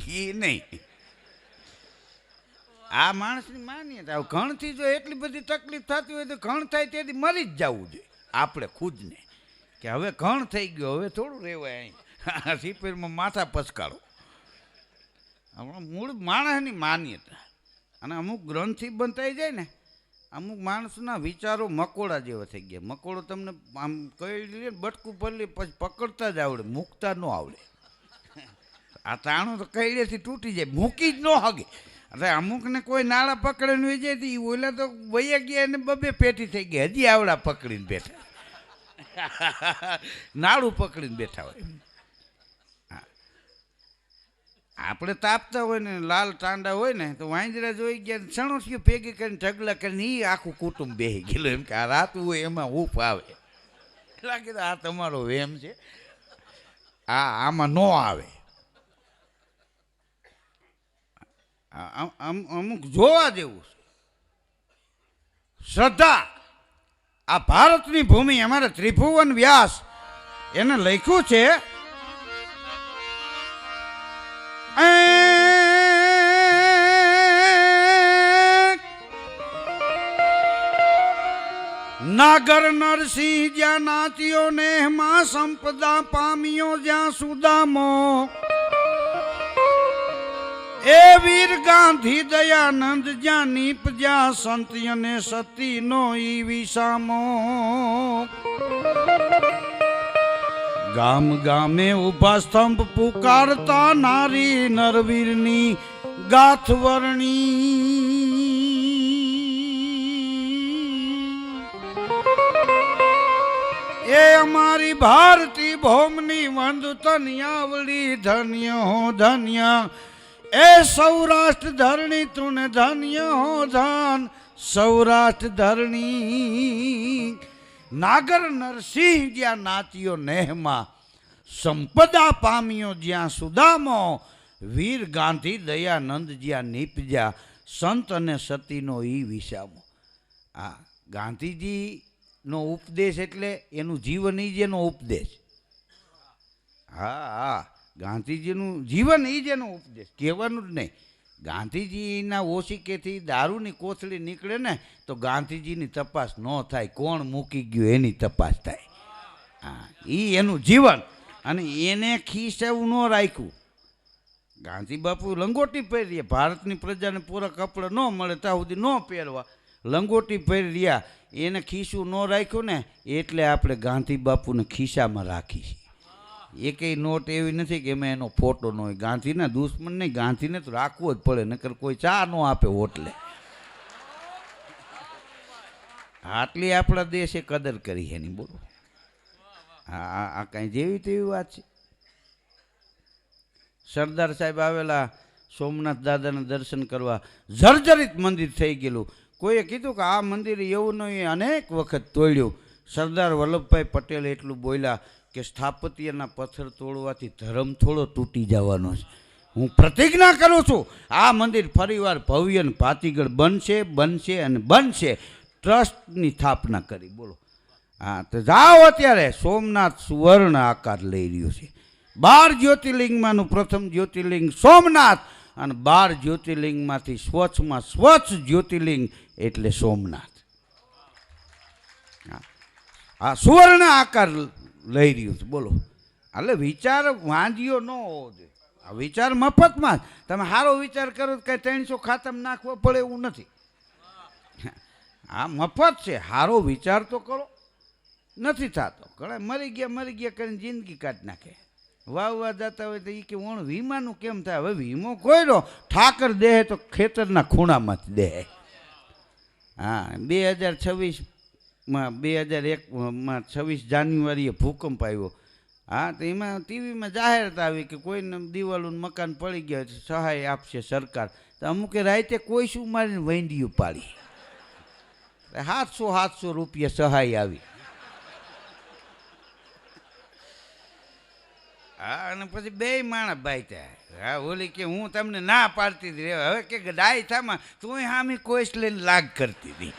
ઘી નહીં. આ માણસની માન્યતા. ઘણથી જો એટલી બધી તકલીફ થતી હોય તો ઘણ થાય તેથી મરી જ જવું જોઈએ આપણે ખુદને. કે હવે ઘણ થઈ ગયો હવે થોડું રહેવાય અહીં સિપેરમાં માથા પસકાળો. હમણાં મૂળ માણસની માન્યતા. અને અમુક ગ્રંથથી બંધાઈ જાય ને અમુક માણસના વિચારો મકોડા જેવા થઈ ગયા. મકોડો તમને આમ કહી લે બટકું ભરી પછી પકડતા જ આવડે, મૂકતા ન આવડે. આ તાણું તો કઈડેથી તૂટી જાય, મૂકી જ ન હગે. એટલે અમુકને કોઈ નાળા પકડીને વહી જાય તો એ ઓલા તો વૈયા ગયા એને 2 પેટી થઈ ગઈ હજી આવડા પકડીને બેઠા. નાડું પકડીને બેઠા હોય. આપણે તાપતા હોય ને લાલ ટાંડા હોય ને તો વાંજરા જોઈ ગયા સણોસીઓ ભેગી કરીને ઢગલા કરીને એ આખું કુટુંબ બેસી ગયેલું. એમ કે આ રાતું હોય એમાં હૂફ આવે. લાગે આ તમારો વેમ છે, આમાં ન આવે. અમુક જોવા જેવું શ્રદ્ધા. આ ભારતની ભૂમિ અમારે ત્રિભુવન વ્યાસ એને લખ્યું છે. નાગર નરસિંહ જ્યાં નાચ્યો ને માં સંપદા પામ્યો જ્યાં સુદામો. એ વીર ગાંધી દયાનંદ જ્યાં નીપજ્યા સંત અને સતી નો ઈ વિસામો. ગામ ગામે ઉભા સ્તંભ પુકારતા નારી નરવીરની ગાથ વર્ણી. એ અમારી ભારતી ભૌમની વંદ તનિયાવળી ધન્ય હો ધન્ય. એ સૌરાષ્ટ્ર ધરણી તું ધન્ય હો ધન સૌરાષ્ટ્ર ધરણી. નાગર નરસિંહ જ્યાં નાચ્યો નેહમાં સંપદા પામ્યો જ્યાં સુદામો. વીર ગાંધી દયાનંદ જ્યાં નીપજ્યા સંત અને સતીનો ઈ વિસામો. આ ગાંધીજીનો ઉપદેશ એટલે એનું જીવન ઈ જેનો ઉપદેશ. હા, ગાંધીજીનું જીવન ઈ જેનો ઉપદેશ કહેવાનું જ નહીં. ગાંધીજીના ઓશિકેથી દારૂની કોથળી નીકળે ને તો ગાંધીજીની તપાસ ન થાય, કોણ મૂકી ગયું એની તપાસ થાય. હા, એ એનું જીવન. અને એને ખીસવું ન રાખ્યું. ગાંધી બાપુ લંગોટી પહેરીએ, ભારતની પ્રજાને પૂરા કપડાં ન મળે ત્યાં સુધી ન પહેરવા, લંગોટી પહેરી રહ્યા. એને ખીસું ન રાખ્યું ને એટલે આપણે ગાંધી બાપુને ખિસ્સામાં રાખી છીએ. એકેય નોટ એવી નથી કે એમાં એનો ફોટો ન હોય. ગાંધીના દુશ્મન નહીં, ગાંધીને તો રાખવો જ પડે, નકર કોઈ ચા ન આપે હોટલે. આટલી આપણા દેશે કદર કરી એની, બોલો. આ કાંઈ જેવી તેવી વાત છે. સરદાર સાહેબ આવેલા સોમનાથ દાદાના દર્શન કરવા, જર્જરિત મંદિર થઈ ગયેલું. કોઈએ કીધું કે આ મંદિર એવું નહીં, અનેક વખત તોડ્યું. સરદાર વલ્લભભાઈ પટેલ એટલું બોલ્યા કે સ્થાપત્યના પથ્થર તોડવાથી ધર્મ થોડો તૂટી જવાનો છે. હું પ્રતિજ્ઞા કરું છું આ મંદિર ફરીવાર ભવ્ય અને ભાતીગળ બનશે, બનશે અને બનશે. ટ્રસ્ટની સ્થાપના કરી, બોલો. હા, તો જાઓ અત્યારે. સોમનાથ સુવર્ણ આકાર લઈ રહ્યું છે. 12 જ્યોતિર્લિંગમાંનું પ્રથમ જ્યોતિર્લિંગ સોમનાથ, અને 12 જ્યોતિર્લિંગમાંથી સ્વચ્છમાં સ્વચ્છ જ્યોતિર્લિંગ એટલે સોમનાથ. આ સુવર્ણ આકાર લઈ રહ્યું છે, બોલો. એટલે વિચાર વાંધ્યો ન હોવો જોઈએ. આ વિચાર મફતમાં જ. તમે સારો વિચાર કરો તો કંઈ 300 ખાતામાં નાખવો પડે એવું નથી. આ મફત છે. સારો વિચાર તો કરો, નથી થતો. ઘણા મરી ગયા કરીને જિંદગી કાઢી નાખે. વાવવા જતા હોય તો એ કે ઓણ વીમાનું કેમ થાય? હવે વીમો કોઈનો ઠાકર દેહે તો ખેતરના ખૂણામાં જ દેહે. હા, 2026માં 26 જાન્યુઆરીએ ભૂકંપ આવ્યો. હા, તો એમાં ટીવીમાં જાહેરાત આવી કે કોઈને દિવાલોનું મકાન પડી ગયા સહાય આપશે સરકાર. તો અમુકે રાતે કોઈ શું મારીને વૈંડીયું પાડી. 700 રૂપિયા સહાય આવી. હા, અને પછી 2 માણસ બાઈતા. હા, ઓલી કે હું તમને ના પાડતી હતી. હવે કે ડાય થામાં તું હામી કોઈશ લઈને લાગ કરતી હતી.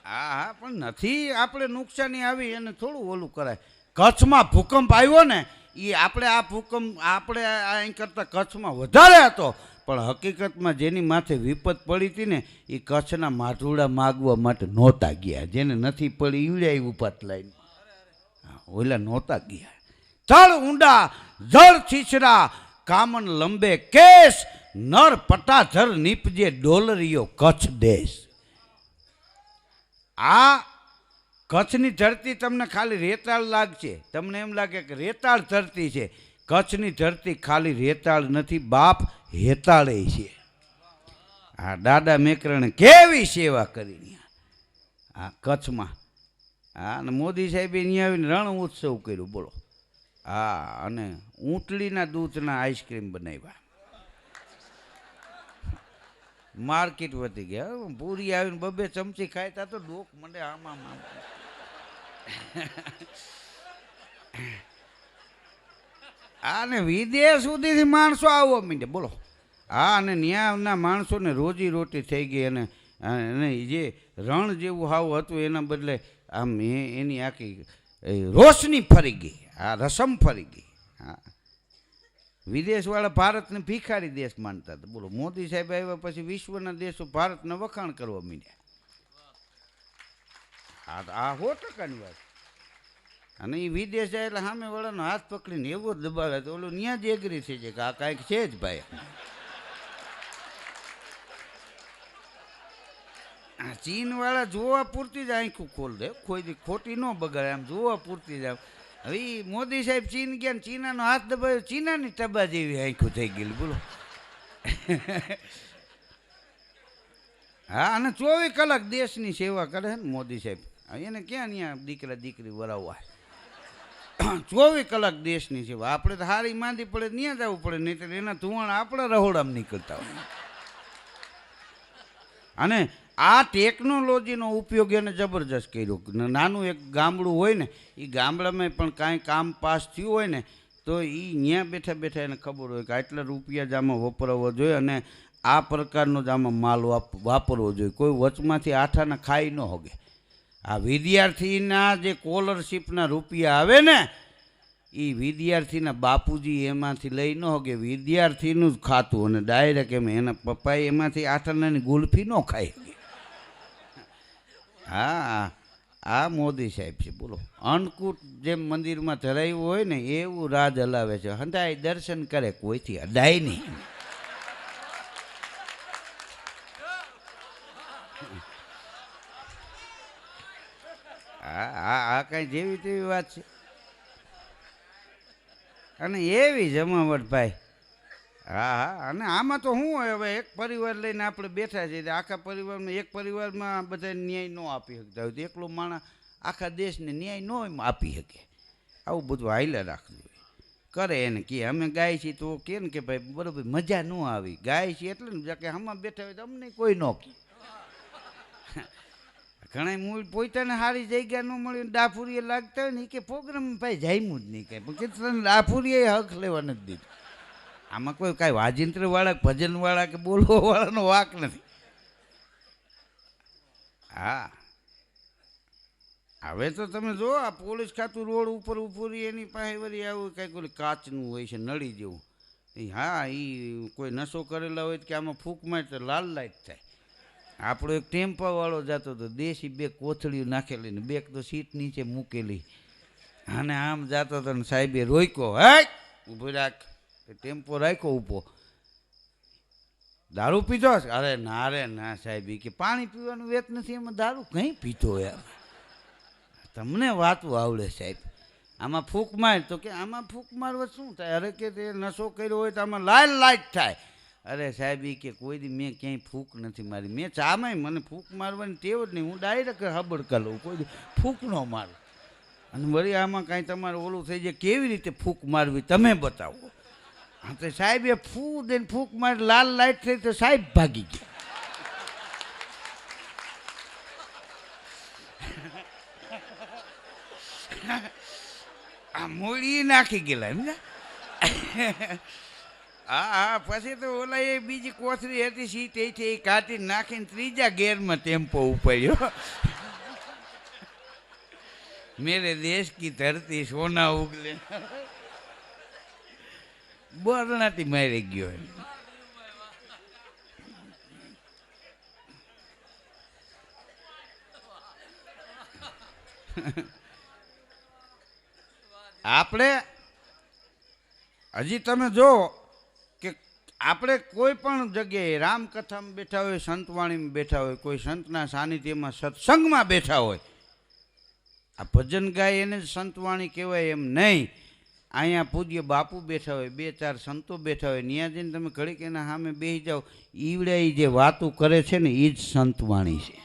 હા, પણ નથી આપણે નુકસાની આવી એને થોડું ઓલું કરાય. કચ્છમાં ભૂકંપ આવ્યો ને એ આપણે આ ભૂકંપ આપણે અહીં કરતાં કચ્છમાં વધારે હતો. પણ હકીકતમાં જેની માથે વિપત પડી હતી ને એ કચ્છના માઠુડા માગવા માટે નહોતા ગયા. જેને નથી પડી ઈવડ્યા ઉપાત લઈને ઓલા નહોતા ગયા. તળ ઊંડા જળ છીછરા કામન લંબે કેસ નર પટાધર નીપજે ડોલરીયો કચ્છ દેશ. આ કચ્છની ધરતી તમને ખાલી રેતાળ લાગશે. તમને એમ લાગે કે રેતાળ ધરતી છે. કચ્છની ધરતી ખાલી રેતાળ નથી બાપ, હેતાળે છે. હા દાદા મેકરણે કેવી સેવા કરી આ કચ્છમાં. હા અને મોદી સાહેબે અહીંયા આવીને રણ ઉત્સવ કર્યું બોલો. હા અને ઊંટલીના દૂધના આઈસ્ક્રીમ બનાવ્યા. માર્કેટ વધી ગયા. પૂરી આવીને બબે ચમચી ખાયતા તો ડોક મંડે આમાં. અને વિદેશ સુધીથી માણસો આવવા માંડે બોલો. હા અને ત્યાંના માણસોને રોજી રોટી થઈ ગઈ અને જે રણ જેવું હાવ હતું એના બદલે આમ એની આખી રોશની ફરી ગઈ. આ રસમ ફરી ગઈ. હા વિદેશવાળા ભારતને ભિખારી દેશ માનતા હતા બોલો. મોદી સાહેબ આવ્યા પછી વિશ્વના દેશો ભારતને વખાણ કરવા માંડ્યા. આ 100%ની વાત. અને એ વિદેશ જાય એટલે સામે વાળાનો હાથ પકડીને એવો દબાવે તો ઓલું ત્યાં જ એગ્રી થઈ જાય કે આ કાંઈક છે જ ભાઈ. ચીન વાળા જોવા પૂરતી જ આંખું ખોલ દે. કોઈ ખોટી ન બગાડે. આમ જોવા પૂરતી જ. હવે મોદી સાહેબ ચીન ગયા ને ચીનાનો હાથ દબાવ્યો. ચીનાની ટબા જેવી આંખું થઈ ગયેલી બોલો. હા અને 24 કલાક દેશની સેવા કરે ને મોદી સાહેબ. એને ક્યાં ત્યાં દીકરા દીકરી વરાવવા. 24 કલાક દેશની સેવા. આપણે તો હારી માંદી પડે ત્યાં જવું પડે, નહીં તો એના ધુવાણા આપણા રહોડામાં નીકળતા હોય. અને આ ટેકનોલોજીનો ઉપયોગ એને જબરજસ્ત કર્યો. નાનું એક ગામડું હોય ને એ ગામડામાં પણ કાંઈ કામ પાસ થયું હોય ને તો એ ત્યાં બેઠા બેઠા એને ખબર હોય કે આટલા રૂપિયા જ આમાં વપરાવવા જોઈએ અને આ પ્રકારનો જ આમાં માલ વાપરવો જોઈએ. કોઈ વચમાંથી આઠાના ખાઈ ન હોગે. આ વિદ્યાર્થીના જે સ્કોલરશીપના રૂપિયા આવે ને એ વિદ્યાર્થીના બાપુજી એમાંથી લઈ ન હોગે. વિદ્યાર્થીનું જ ખાતું અને ડાયરેક્ટ એમ એના પપ્પાએ એમાંથી આઠાનાની ગુલ્ફી ન ખાઈ. હા આ મોદી સાહેબ છે બોલો. અન્નકૂટ જેમ મંદિરમાં ધરાયું હોય ને એવું રાજ હલાવે છે. હંધાય દર્શન કરે કોઈથી અડાય નહીં. આ કઈ જેવી તેવી વાત છે. અને એવી જમાવટ ભાઈ. હા હા અને આમાં તો શું હોય હવે એક પરિવાર લઈને આપણે બેઠા છીએ આખા પરિવારમાં એક પરિવારમાં બધા ન્યાય ન આપી શકતા હોય તો એકલો માણસ આખા દેશને ન્યાય ન આપી શકે. આવું બધું હાઈલા રાખવું જોઈએ. કરે એને કે અમે ગાય છીએ તો કે ને કે ભાઈ બરાબર મજા ન આવી. ગાય છીએ એટલે ને કે આમાં બેઠા હોય તો અમને કોઈ ન કહે. ઘણા મૂળ પોતાને સારી જગ્યા ન મળી ડાફુરીએ લાગતા હોય ને એ કે પ્રોગ્રામ ભાઈ જામ્યું જ નહીં કાંઈ. પણ કે ડાફુરીએ હક લેવા નથી દીધું. આમાં કોઈ કાંઈ વાજિંત્રવાળા ભજનવાળા કે બોલવાવાળાનો વાક નથી. હા હવે તો તમે જો આ પોલીસ ખાતું રોડ ઉપર ઉપરી એની પાસે વળી આવું કાંઈક ઓલી કાચનું હોય છે નળી જેવું. હા એ કોઈ નશો કરેલા હોય કે આમાં ફૂંક મારે તો લાલ લાઈટ થાય. આપણો એક ટેમ્પાવાળો જતો હતો દેશી બે કોથળીઓ નાખેલી ને બેગ તો સીટ નીચે મૂકેલી અને આમ જતો હતો ને સાહેબે રોક્યો. હે ઊભો રાખ. ટેમ્પો રાખ્યો ઊભો. દારૂ પીધો? અરે ના રે ના સાહેબ કે પાણી પીવાનું વેત નથી એમાં દારૂ કંઈ પીતો યાર. તમને વાતું આવડે સાહેબ. આમાં ફૂંક માર તો કે આમાં ફૂંક મારવા શું થાય? અરે કે તે નશો કર્યો હોય તો આમાં લાલ લાઈટ થાય. અરે સાહેબ કે કોઈ દી મેં ક્યાંય ફૂંક નથી મારી. મેં ચામાં મને ફૂંક મારવાની ટેવ જ નહીં. હું ડાયરેક્ટ હબડકા લઉં. કોઈ દી ફૂંક ન મારું. અને વળી આમાં કાંઈ તમારે ઓલું થઈ જાય કેવી રીતે ફૂંક મારવી તમે બતાવો. હા તો સાહેબ એ ફૂ દઈને ફૂંક મારી લાલ લાઈટ થઈ તો સાહેબ ભાગી ગયા. આ મૂળી નાખી ગયેલા એમ ને. હા હા પછી તો ઓલા એ બીજી કોથળી હતી સીટ એ છે એ કાઢીને નાખીને ત્રીજા ગેરમાં ટેમ્પો ઉપાડ્યો. મેરે દેશ કી ધરતી સોના ઉગલે. બરણાથી મારી ગયો. આપણે હજી તમે જો કે આપણે કોઈ પણ જગ્યાએ રામકથામાં બેઠા હોય, સંતવાણીમાં બેઠા હોય, કોઈ સંતના સાનિધ્યમાં સત્સંગમાં બેઠા હોય, આ ભજન ગાય એને જ સંતવાણી કહેવાય એમ નહીં. અહીંયા પૂજ્ય બાપુ બેઠા હોય, 2-4 સંતો બેઠા હોય, ત્યાં જઈને તમે ઘડીક એના સામે બેસી જાઓ, ઈવડે જે વાતો કરે છે ને એ જ સંતવાણી છે.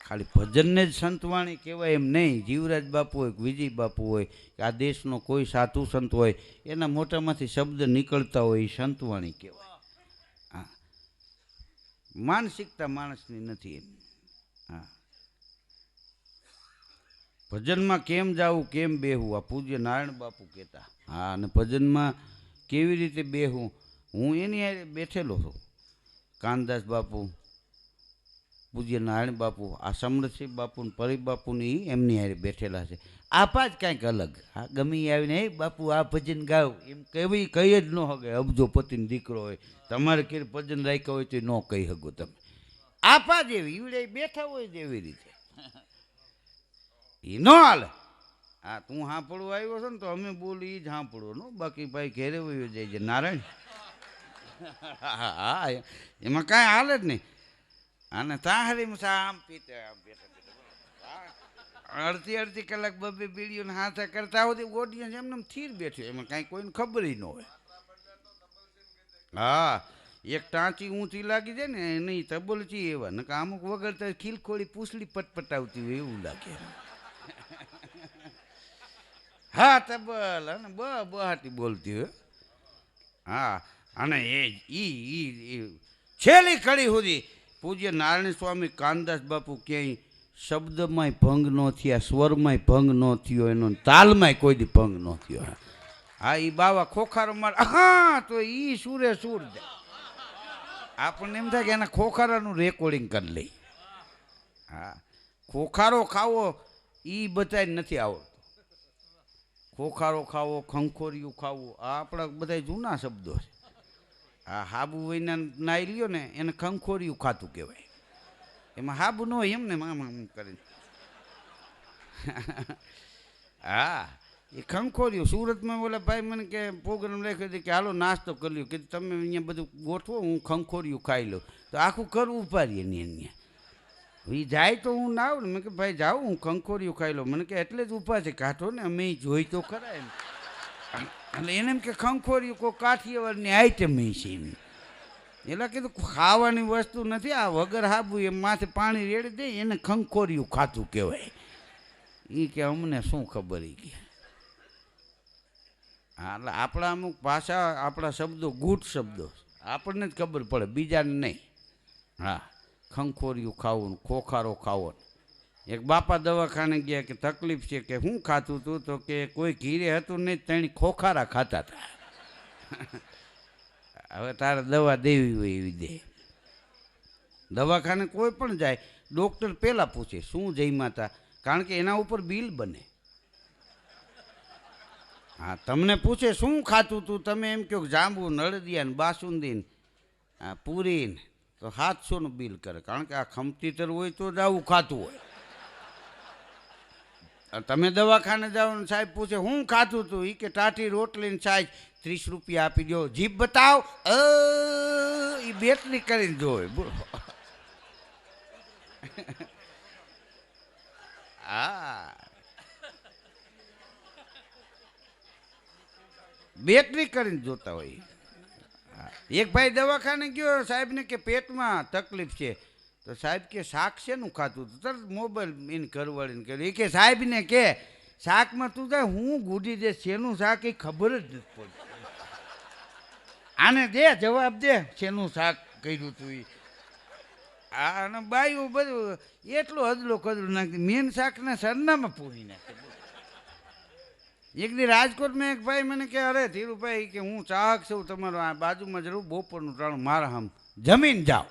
ખાલી ભજનને જ સંતવાણી કહેવાય એમ નહીં. જીવરાજ બાપુ હોય, વિજય બાપુ હોય, કે આ દેશનો કોઈ સાધુ સંત હોય, એના મોટામાંથી શબ્દ નીકળતા હોય એ સંતવાણી કહેવાય. હા, માનસિકતા માણસની નથી એમ. હા, ભજનમાં કેમ જાવું, કેમ બેહવું, આ પૂજ્ય નારાયણ બાપુ કહેતા. હા, અને ભજનમાં કેવી રીતે બેહવું, હું એની હારે બેઠેલો છું. કાનદાસ બાપુ, પૂજ્ય નારાયણ બાપુ, આ સમરસિંહ બાપુ ને પરી બાપુની એમની હારે બેઠેલા છે. આપા જ કાંઈક અલગ. હા, ગમી આવીને હે બાપુ આ ભજન ગાવ એમ કહેવી કહી જ ન શકે. અબજોપતિનો દીકરો હોય, તમારે ઘેર ભજન રાખ્યા હોય તો ન કહી શકો તમે. આપા જેવી ઈવડે બેઠા હોય જેવી રીતે એ ન હાલે. હા, તું સાંભળવા આવ્યો છો ને તો અમે બોલી જ સાંભળવાનું, બાકી ભાઈ ઘેરે વયો જાય છે નારાયણ. હા, એમાં કાંઈ હાલે જ નહીં. અને તાહરીમાં આમ પીતે આમ બેઠા અડધી કલાક 2-2 બીડીઓને હાથા કરતા હોય ઓડિયન્સ એમને થીર બેઠ્યો, એમાં કાંઈ કોઈને ખબર ન હોય. હા, એક ટાંચી ઊંચી લાગી જાય ને નહીં તબલચી એવા ને અમુક વગર ખીલખોડી પૂછડી પટપટાવતી હોય એવું લાગે. હા, તબલ અને બહાટી બોલતી હોય. હા, અને એ છેલ્લી કડી સુધી પૂજ્ય નારાયણ સ્વામી કાનદાસ બાપુ ક્યાંય શબ્દમાંય ભંગ ન થયા, સ્વરમાંય ભંગ ન થયો, એનો તાલમાંય કોઈ દી ભંગ ન થયો. હા, એ બાવા ખોખારો માર, હા તો એ સુરે સુર દે. આપણને એમ થાય કે એના ખોખારાનું રેકોર્ડિંગ કરી લઈ. હા, ખોખારો ખાવો એ બધાય નથી આવડતું. ખોખારો ખાવો, ખંખોરિયું ખાવું, આ આપણા બધા જૂના શબ્દો છે. આ હાબુ વૈના નાઈ લ્યો ને એને ખંખોરિયું ખાતું કહેવાય. એમાં હાબુ ન હોય એમને આમ કરીને. હા, એ ખંખોરિયું. સુરતમાં ઓલા ભાઈ મને કે પ્રોગ્રામ રાખ્યો હતો કે હાલો નાસ્તો કરી લ્યો, કે તમે અહીંયા બધું ગોઠવો, હું ખંખોરિયું ખાઈ લઉં. તો આખું ઘર ઉભા રહીએ ને અહીંયા. એ જાય તો હું ના આવું ને. મેં કે ભાઈ જાઉં, હું ખંખોરિયું ખાઈ લઉં. મને કે એટલે જ ઊભા છે, કાઢો ને અમે જોઈ તો ખરા એમ. એટલે એને એમ કે ખંખોરિયું કોઈ કાઠિયાવાડની આઈટમ છે એમ. એટલે કીધું ખાવાની વસ્તુ નથી આ, વગર હાબુ એમ માથે પાણી રેડી દે એને ખંખોરિયું ખાતું કહેવાય. એ કે અમને શું ખબર એ કે. હા, એટલે આપણા અમુક ભાષા, આપણા શબ્દો ગૂઢ શબ્દો આપણને જ ખબર પડે, બીજાને નહીં. હા, ખંખોરિયું ખાવું, ખોખારો ખાવો. એક બાપા દવાખાને ગયા કે તકલીફ છે, કે શું ખાતું હતું, તો કે કોઈ ઘીરે હતું નહીં, તેણી ખોખારા ખાતા હતા. હવે તારે દવા દેવી હોય એવી દે. દવાખાને કોઈ પણ જાય, ડૉક્ટર પહેલાં પૂછે શું જઈમાં હતા, કારણ કે એના ઉપર બિલ બને. હા, તમને પૂછે શું ખાતું તું, તમે એમ કહો જાંબુ, નળદિયા ને બાસુંદી ને પૂરી ને, તો 700નું બિલ કરે. કારણ કે આ ખમતીતર હોય તો જ આવું ખાતું હોય. તમે દવાખાને જાઓ ને સાહેબ પૂછે શું ખાતું તું, એ કે ટાટી રોટલી ને સાહેબ 30 રૂપિયા આપી દો, જીભ બતાવ, એ બેટરી કરીને જોવે. હા, બેટરી કરીને જોતા હોય. એક ભાઈ દવાખાને ગયો, સાહેબને કે પેટમાં તકલીફ છે, તો સાહેબ કે શાક શેનું ખાતું હતું, તરત મોબાઈલ એને ઘરવાળીને કર્યું. એ કે સાહેબને કે શાકમાં તું જાય હું ગુડી દે, શેનું શાક એ ખબર જ નથી પડતી. આને દે જવાબ દે શેનું શાક કર્યું તું એ. આ અને બાયું બધું એટલું અદલો કદલું નાખી, મેન શાકના સરનામાં પૂરી નાખે. એક દી રાજકોટમાં એક ભાઈ મને કે અરે ધીરુભાઈ કે હું ચાહક છું તમારો, આ બાજુમાં જરૂર બપોરનું ટાણું મારા હમ જમીન જાઓ.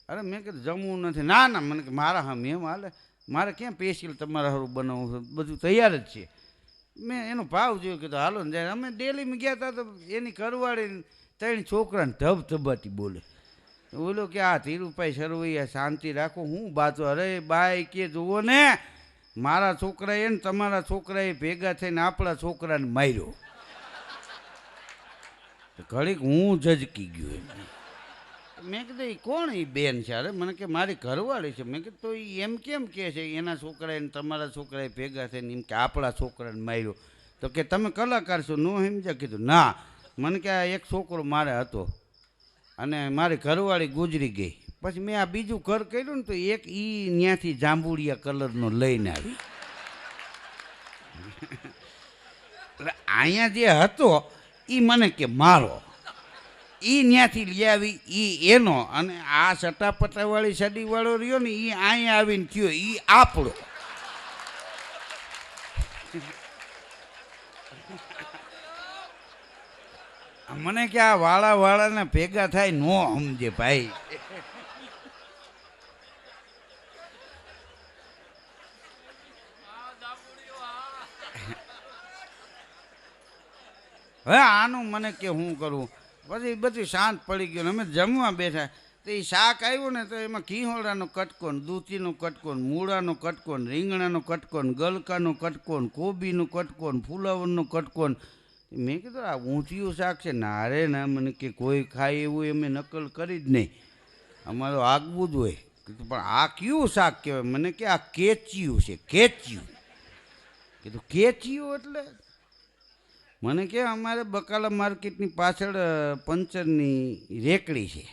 અરે મેં કીધું જમવું નથી. ના ના, મને કે મારા હમ એમ હાલે, મારે ક્યાં સ્પેશિયલ તમારા હારું બનાવવું છે, બધું તૈયાર જ છે. મેં એનો ભાવ જોયો, કીધું હાલો ને જાય. અમે ડેલીમાં ગયા હતા તો એની કરવાળી 3 છોકરાને ધબધબાટી બોલે. બોલો કે આ ધીરુભાઈ સરવૈયા શાંતિ રાખો, હું બાતો. અરે બાઈ કે જુઓ ને, મારા છોકરાએ ને તમારા છોકરાએ ભેગા થઈને આપણા છોકરાને માર્યો. ઘડીક હું ઝજકી ગયો એમ. મેં કીધું એ કોણ એ બેન છે? અરે મને કે મારી ઘરવાળી છે. મેં કીધું તો એ એમ કેમ કહે છે એના છોકરાએ ને તમારા છોકરાએ ભેગા થઈને એમ કે આપણા છોકરાને માર્યો? તો કે તમે કલાકાર છો નો સમજ્યા? કીધું ના, મને કે આ એક છોકરો મારે હતો અને મારી ઘરવાળી ગુજરી ગઈ, પછી મેં આ બીજું ઘર કર્યું ને તો એક ત્યાંથી જાંબુડિયા કલરનો લઈને આવી. અહીંયા જે હતો એ મને કે મારો, ત્યાંથી લઈ આવી એનો, અને આ સટાપટાવાળી સડીવાળો રહ્યો ને એ અહીંયા આવીને થયો આપણો. મને કે આ વાળાને ભેગા થાય નો સમજે ભાઈ. હવે આનું મને કે હું કરું, પછી બધું શાંત પડી ગયું. અમે જમવા બેઠા તો એ શાક આવ્યું ને તો એમાં ઘીહોળાનો કટકો, દૂધીનો કટકો, મૂળાનો કટકો, રીંગણાનો કટકો, ગલકાનો કટકો, કોબીનો કટકો, ફુલાવરનો કટકો. મેં કીધું આ ઊંધિયું શાક છે ના રે ના, મને કે કોઈ ખાય એવું અમે નકલ કરી જ નહીં, અમારું આગવું જ હોય. કીધું પણ આ કયું શાક કહેવાય? મને કે આ કેચિયું છે, કેચિયું. કીધું કેચિયું એટલે? મને કે અમારે બકાલા માર્કેટની પાછળ પંચરની રેકડી છે,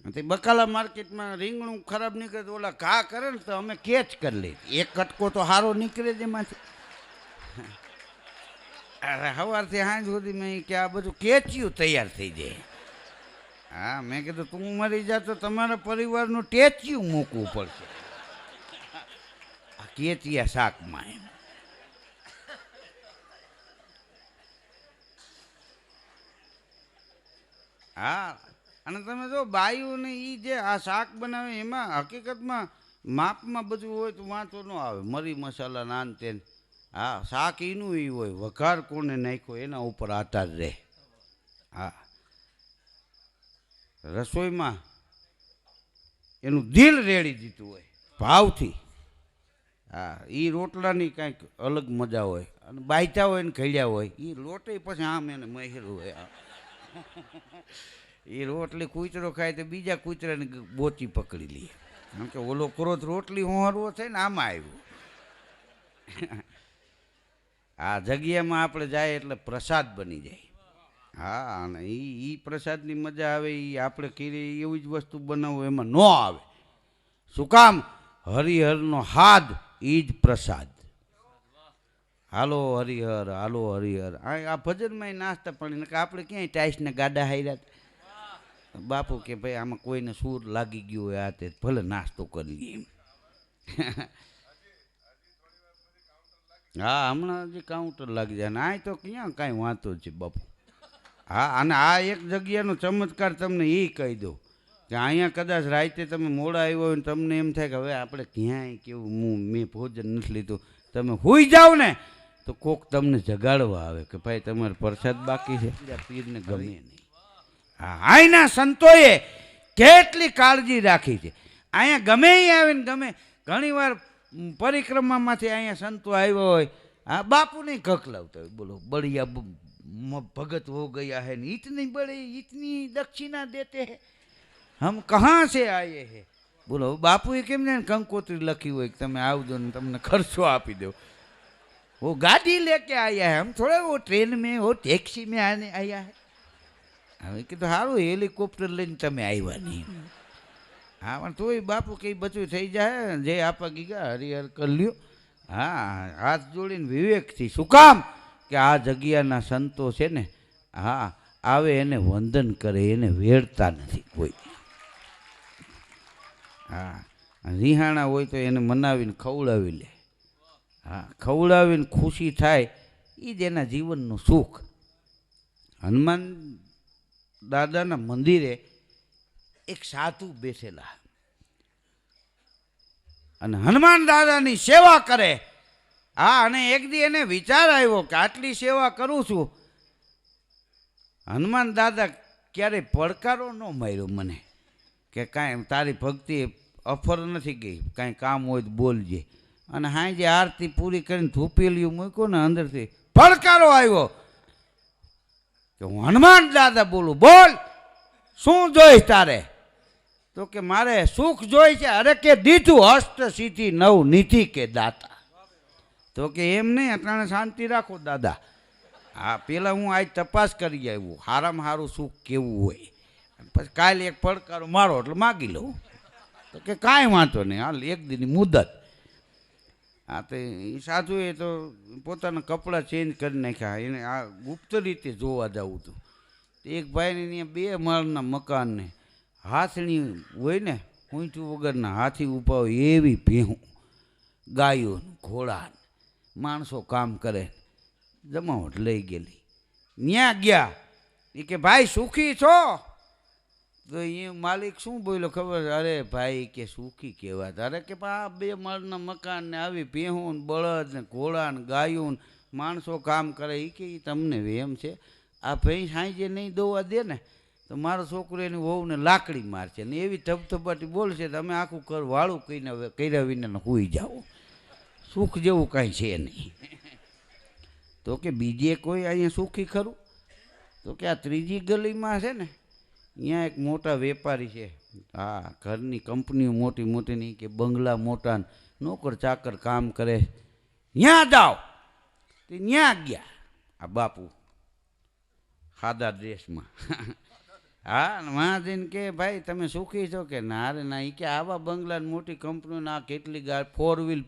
તે બકાલા માર્કેટમાં રીંગણું ખરાબ નીકળે તો ઓલા ઘા કરે ને તો અમે કેચ કરી લઈએ, એક કટકો તો સારો નીકળે જ એમાંથી. અરે સવારથી સાંજ સુધી મેં કે આ બધું કેચિયું તૈયાર થઈ જાય. હા, મેં કીધું તું મરી જા તો તમારા પરિવારનું ટેચિયું મૂકવું પડશે આ કેચિયા શાકમાં એમ. હા, અને તમે જો બાયુને એ જે આ શાક બનાવે એમાં હકીકતમાં માપમાં બધું હોય તો વાંચો ન આવે, મરી મસાલા નાન તેન. હા, શાક એનું એ હોય, વઘાર કોને નાખ્યો એના ઉપર આધાર રહે. હા, રસોઈમાં એનું દિલ રેડી દીધું હોય ભાવથી. હા, એ રોટલાની કાંઈક અલગ મજા હોય, અને બાયતા હોય ને ઘડ્યા હોય એ લોટે પછી આમ એને મહેરું હોય. એ રોટલી કૂતરો ખાય તો બીજા કૂતરાની બોચી પકડી લઈએ, કારણ કે ઓલો ક્રોધ રોટલી હોરવો થાય ને આમાં આવ્યું. આ જગ્યામાં આપણે જાય એટલે પ્રસાદ બની જાય. હા, અને એ પ્રસાદની મજા આવે એ આપણે કીરી એવી જ વસ્તુ બનાવો એમાં ન આવે. શું કામ? હરિહરનો હાદ એ જ પ્રસાદ. હાલો હરિહર, હાલો હરિહર. આ ભજનમાં નાસ્તા પણ આપણે ક્યાંય ટાઈસના ગાડા હાર્યા. બાપુ કે ભાઈ આમાં કોઈને સૂર લાગી ગયું હોય આ તે ભલે નાસ્તો કરી લઈએ એમ. હા, હમણાં હજી કાઉન્ટર લાગી જાય ને આ તો ક્યાં કાંઈ વાંધો છે બાપુ. હા, અને આ એક જગ્યાનો ચમત્કાર તમને એ કહી દઉં કે અહીંયા કદાચ રાતે તમે મોડા આવ્યો હોય ને તમને એમ થાય કે હવે આપણે ક્યાંય કેવું મેં ભોજન નથી લીધું, તમે સૂઈ જાઓ ને તો કોક તમને જગાડવા આવે કે ભાઈ તમારે પ્રસાદ બાકી છે. પીરને ગમે નહીં. હા, અહીંના સંતોએ કેટલી કાળજી રાખી છે. અહીંયા ગમે એ આવે ને ગમે ઘણીવાર પરિક્રમામાંથી અહીંયા સંતો આવ્યો હોય, હા બાપુને કકલાવતા હોય, બોલો બળિયા ભગત હો ગયા है न इतनी बड़ी इतनी दक्षिणा देते हैं, हम कहाँ से आए हैं. બોલો બાપુએ કેમ ને કંકોત્રી લખી હોય કે તમે આવજો ને તમને ખર્ચો આપી દો. वो गाड़ी लेके आया है, हम थोड़ा वो ट्रेन में वो टैक्सी में आने आया है. હવે કીધું સારું હેલિકોપ્ટર લઈને તમે આવ્યા નહીં. હા, પણ તોય બાપુ કંઈ બધું થઈ જાય જે આપા ગીગા હરિહર કરી લ્યો. હા, હાથ જોડીને વિવેકથી. શું કામ? કે આ જગ્યાના સંતો છે ને, હા આવે એને વંદન કરે, એને વેડતા નથી કોઈ. હા, રિહાણા હોય તો એને મનાવીને ખવડાવી લે. હા, ખવડાવીને ખુશી થાય એ જ એના જીવનનું સુખ. હનુમાન દાદાના મંદિરે એક સાધુ બેસેલા અને હનુમાન દાદાની સેવા કરે. હા, અને એક દી એને વિચાર આવ્યો કે આટલી સેવા કરું છું, હનુમાન દાદા ક્યારેય પડકારો ન માર્યો મને કે કાંઈ તારી ભક્તિ અફર નથી ગઈ, કાંઈ કામ હોય તો બોલજે. અને હા, જે આરતી પૂરી કરીને ધૂપેલિયું મૂક્યું ને અંદરથી પડકારો આવ્યો કે હું હનુમાન દાદા બોલું, બોલ શું જોઈશ તારે? તો કે મારે સુખ જોઈ છે. અરે કે દીધું હસ્ત સિદ્ધિ નવ નિધિ કે દાતા. તો કે એમ નહીં, અટાણે શાંતિ રાખો દાદા. હા, પેલા હું આજ તપાસ કરી આવ્યું હારામાં સારું સુખ કેવું હોય, પછી કાલે એક પડકારો મારો એટલે માગી લઉં. તો કે કાંઈ વાંધો નહીં, હાલ એક દીની મુદત. હા, તો એ સાધુએ તો પોતાના કપડાં ચેન્જ કરી નાખ્યા. એને આ ગુપ્ત રીતે જોવા જવું હતું. એક ભાઈને ત્યાં 2 માળના મકાનને હાથણી હોય ને, ઊંચું વગરના હાથી ઊભા હોય એવી ભેહું, ગાયો ઘોડા માણસો કામ કરે, જમાવટ લઈ ગયેલી. ત્યાં ગયા એ કે ભાઈ સુખી છો? તો એ માલિક શું બોલ્યો ખબર? અરે ભાઈ કે સુખી કહેવાય. અરે કે આ 2 માળના મકાન ને આવી ભેહું બળદ ને ઘોડા ને ગાયો માણસો કામ કરે, એ કે તમને વેમ છે? આ ભેંસ સાંજે નહીં દોવા દે ને તો મારો છોકરો એની વહુને લાકડી મારશે ને એવી ધબધબાટી બોલશે, તમે આખું ઘર વાળું કહીને કર્યા વિના સૂઈ જાઓ. સુખ જેવું કાંઈ છે નહીં. તો કે બીજે કોઈ અહીંયા સુખી ખરું? તો કે આ 3જી ગલીમાં છે ને, અહીંયા એક મોટા વેપારી છે. હા, ઘરની કંપનીઓ મોટી મોટી નહીં કે બંગલા મોટા, નોકર ચાકર કામ કરે. ત્યાં જાઓ. તે ત્યાં ગયા આ બાપુ સાદા ડ્રેસમાં. હા, વાં જઈને કે ભાઈ તમે સુખી છો? કે ના રે ના. એ કે આવા બંગલા મોટી કંપનીઓના કેટલી 4 વ્હીલ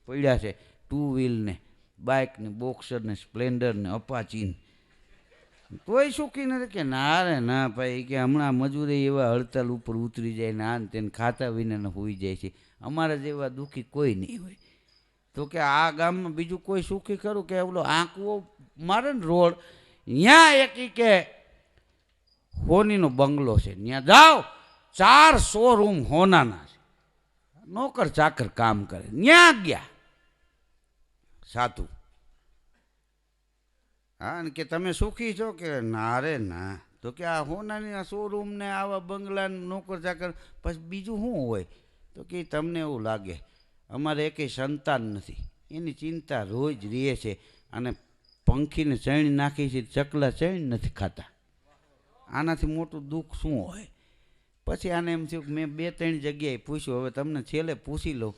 પડ્યા છે, 2 વ્હીલ ને બાઇક ને બોક્સર ને સ્પ્લેન્ડર ને અપાચી, તોય સુખી નથી? કે ના રે ના ભાઈ, કે હમણાં મજૂરી એવા હડતાલ ઉપર ઉતરી જાય ને આ ને તેને ખાતા વિના હોઈ જાય છે, અમારા જેવા દુઃખી કોઈ નહીં હોય. તો કે આ ગામમાં બીજું કોઈ સુખી ખરું? કે ઓલો આંકવો મારે ને રોડ, ત્યાં એક કે હોનીનો બંગલો છે, ત્યાં જાઓ 4 શોરૂમ હોનાના છે, નોકર ચાકર કામ કરે. ત્યાં ગયા સાધુ. હા, ને કે તમે સુખી છો? કે ના રે ના. તો કે આ હોનાની શોરૂમ ને આવા બંગલા નોકર ચાકર પછી બીજું શું હોય? તો કે તમને એવું લાગે અમારે એકેય સંતાન નથી, એની ચિંતા રોજ રહે છે, અને પંખીને ચણ નાખી છે, ચકલા ચણ નથી ખાતા. આનાથી મોટું દુઃખ શું હોય? પછી આને એમ થયું કે મેં 2-3 જગ્યાએ પૂછ્યું, હવે તમને છેલ્લે પૂછી લઉં,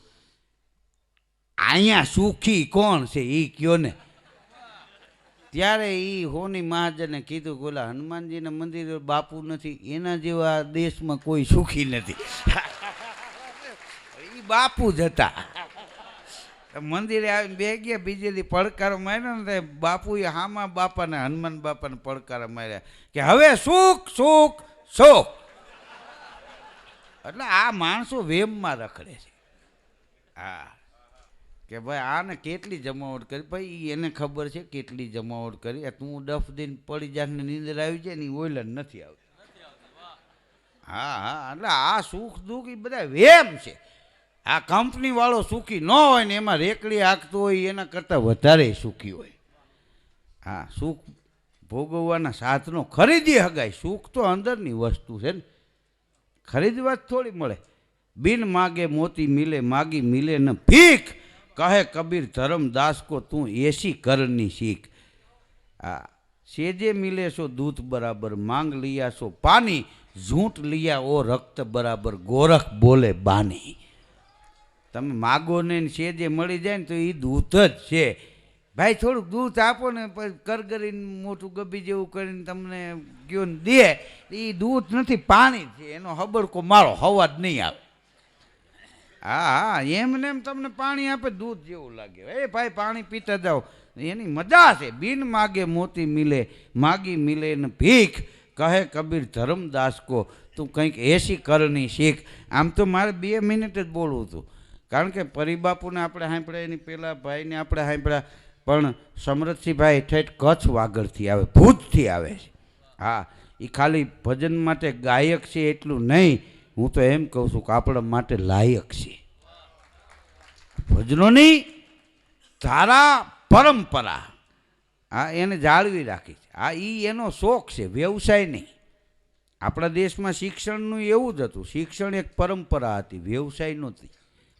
અહીંયા સુખી કોણ છે એ કયો ને. ત્યારે એ હોની મહાજને કીધું, બોલા હનુમાનજીના મંદિર બાપુ નથી, એના જેવા દેશમાં કોઈ સુખી નથી. એ બાપુ જ હતા. મંદિરે આવીને બે ગયા, બીજે દી પડકારો માર્યો ને બાપુએ હામા બાપાને હનુમાન બાપાને પડકારો માર્યા કે હવે સુખ સુખ સુખ. એટલે આ માણસો વેમમાં રખડે છે. હા, કે ભાઈ આને કેટલી જમાવટ કરી, ભાઈ એને ખબર છે કેટલી જમાવટ કરી. તું ડફ દઈને પડી જાને નીંદર આવી જાય ને ઓઈલ નથી આવતી. હા હા, એટલે આ સુખ દુઃખ એ બધા વેમ છે. આ કંપની વાળો સુખી ન હોય ને એમાં રેકડી હાંકતો હોય એના કરતાં વધારે સુખી હોય. હા, સુખ ભોગવવાના સાધનો ખરીદી હગાય. સુખ તો અંદરની વસ્તુ છે ને, ખરીદવા જ થોડી મળે. બિન માગે મોતી મિલે, માગી મિલે ન ભીખ, કહે કબીર ધર્મદાસ કો તું એસી કરની શીખ. હા, સેજે મિલે સો દૂધ બરાબર, માંગ લિયા સો પાની, ઝૂંટ લિયા ઓ રક્ત બરાબર, ગોરખ બોલે બાની. તમે માગો ને સેજે મળી જાય ને તો એ દૂધ જ છે. ભાઈ થોડુંક દૂધ આપો ને, કરગરીને મોટું ગબી જેવું કરીને તમને કયો ને દે, એ દૂધ નથી પાણી છે, એનો હબડકો મારો હવા જ નહીં આવે. હા હા, એમને એમ તમને પાણી આપે દૂધ જેવું લાગે. એ ભાઈ પાણી પીતા જાઓ, એની મજા છે. બિન માગે મોતી મિલે, માગી મિલે ને ભીખ, કહે કબીર ધર્મદાસ કો તું કંઈક એસી કરની શીખ. આમ તો મારે 2 મિનિટ જ બોલવું હતું, કારણ કે પરિબાપુને આપણે સાંભળ્યા, એની પેલા ભાઈને આપણે સાંભળ્યા, પણ સમરથસિંહભાઈ ઠેઠ કચ્છ વાગડથી આવે, ભુજથી આવે છે. હા, એ ખાલી ભજન માટે ગાયક છે એટલું નહીં, હું તો એમ કહું છું કે આપણા માટે લાયક છે. ભજનોની ધારા પરંપરા હા એને જાળવી રાખી છે. હા, એ એનો શોખ છે, વ્યવસાય નહીં. આપણા દેશમાં શિક્ષણનું એવું જ હતું, શિક્ષણ એક પરંપરા હતી, વ્યવસાય નહોતી.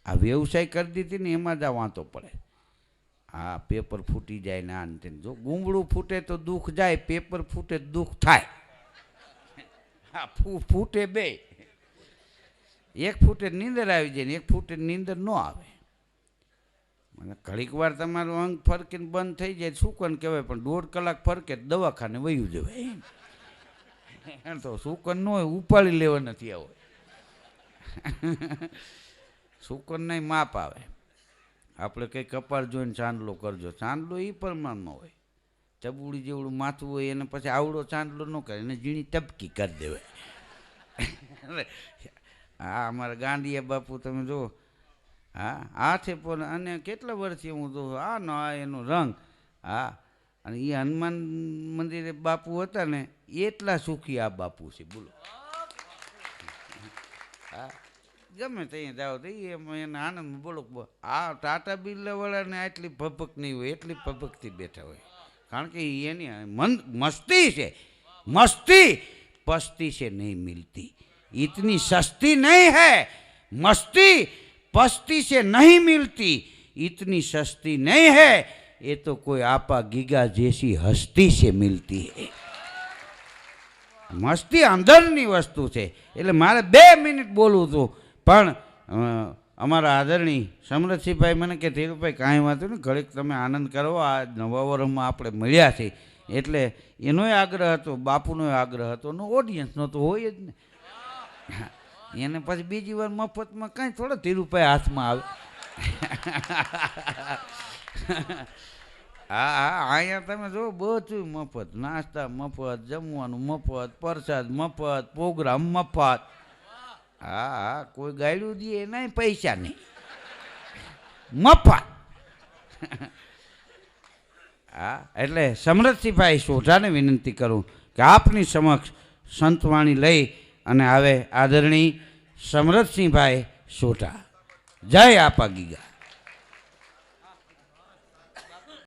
આ વ્યવસાય કરી દીધી ને એમાં જ આ વાંધો પડે. હા, પેપર ફૂટી જાય ને આને તેને. જો ગુંગળું ફૂટે તો દુઃખ જાય, પેપર ફૂટે દુઃખ થાય. હા, ફૂટે બે. એક ફૂટે નીંદર આવી જાય ને એક ફૂટે નીંદર ન આવે. મને ઘડીક વાર તમારું અંગ ફરકીને બંધ થઈ જાય સુકન કહેવાય, પણ 1.5 કલાક ફરકે દવાખાને વયું જવાય. તો સુકન ન હોય ઉપાડી લેવા નથી આવો. સુકન નહીં માપ આવે. આપણે કંઈ કપાળ જોઈને ચાંદલો કરજો, ચાંદલો એ પ્રમાણમાં હોય. ચબુડી જેવડું માથું હોય એને પછી આવડો ચાંદલો ન કરે, એને ઝીણી ટપકી કરી દેવાય. હા, અમારા ગાંડિયા બાપુ તમે જુઓ, હા આ છે પણ અને કેટલા વર્ષથી હું જોઉં આ ન એનો રંગ. હા, અને એ હનુમાન મંદિરે બાપુ હતા ને એટલા સુખી આ બાપુ છે, બોલો. હા, ગમે ત્યાં જાઓ તો એના આનંદમાં બોલો. આ ટાટા બિરલાવાળાને આટલી ભભક નહીં હોય, એટલી ભભકથી બેઠા હોય. કારણ કે એની મસ્તી છે, મસ્તી પસ્તી છે નહીં મિલતી, इतनी सस्ती नहीं है मस्ती, पस्ती से नहीं मिलती, इतनी सस्ती नहीं है, ये तो कोई आपा गीगा जैसी हस्ती से मिलती है. મસ્તી અંદરની વસ્તુ છે. એટલે મારે 2 મિનિટ બોલવું હતું, પણ અમારા આદરણીય સમરથસિંહભાઈ મને કે ધીરુભાઈ કાંઈ વાંધો નહીં, ઘડીક તમે આનંદ કરો, આ નવા વર્ષમાં આપણે મળ્યા છીએ. એટલે એનોય આગ્રહ હતો, બાપુનોય આગ્રહ હતો, નો ઓડિયન્સનો તો હોય જ ને. એને પછી બીજી વાર મફતમાં કાંઈ થોડા ધીરુભાઈ હાથમાં આવે. હા હા, અહીંયા તમે જો બધું મફત, નાસ્તા મફત, જમવાનું મફત, પ્રસાદ મફત, પ્રોગ્રામ મફત. હા હા, કોઈ ગાયડું દે એનાય પૈસા નહીં, મફત. હા, એટલે સમરથસિંહભાઈ સોઢાને વિનંતી કરું કે આપની સમક્ષ સંતવાણી લઈ અને આવે આદરણીય સમરથસિંહભાઈ સોઢા. જય આપા ગીગા.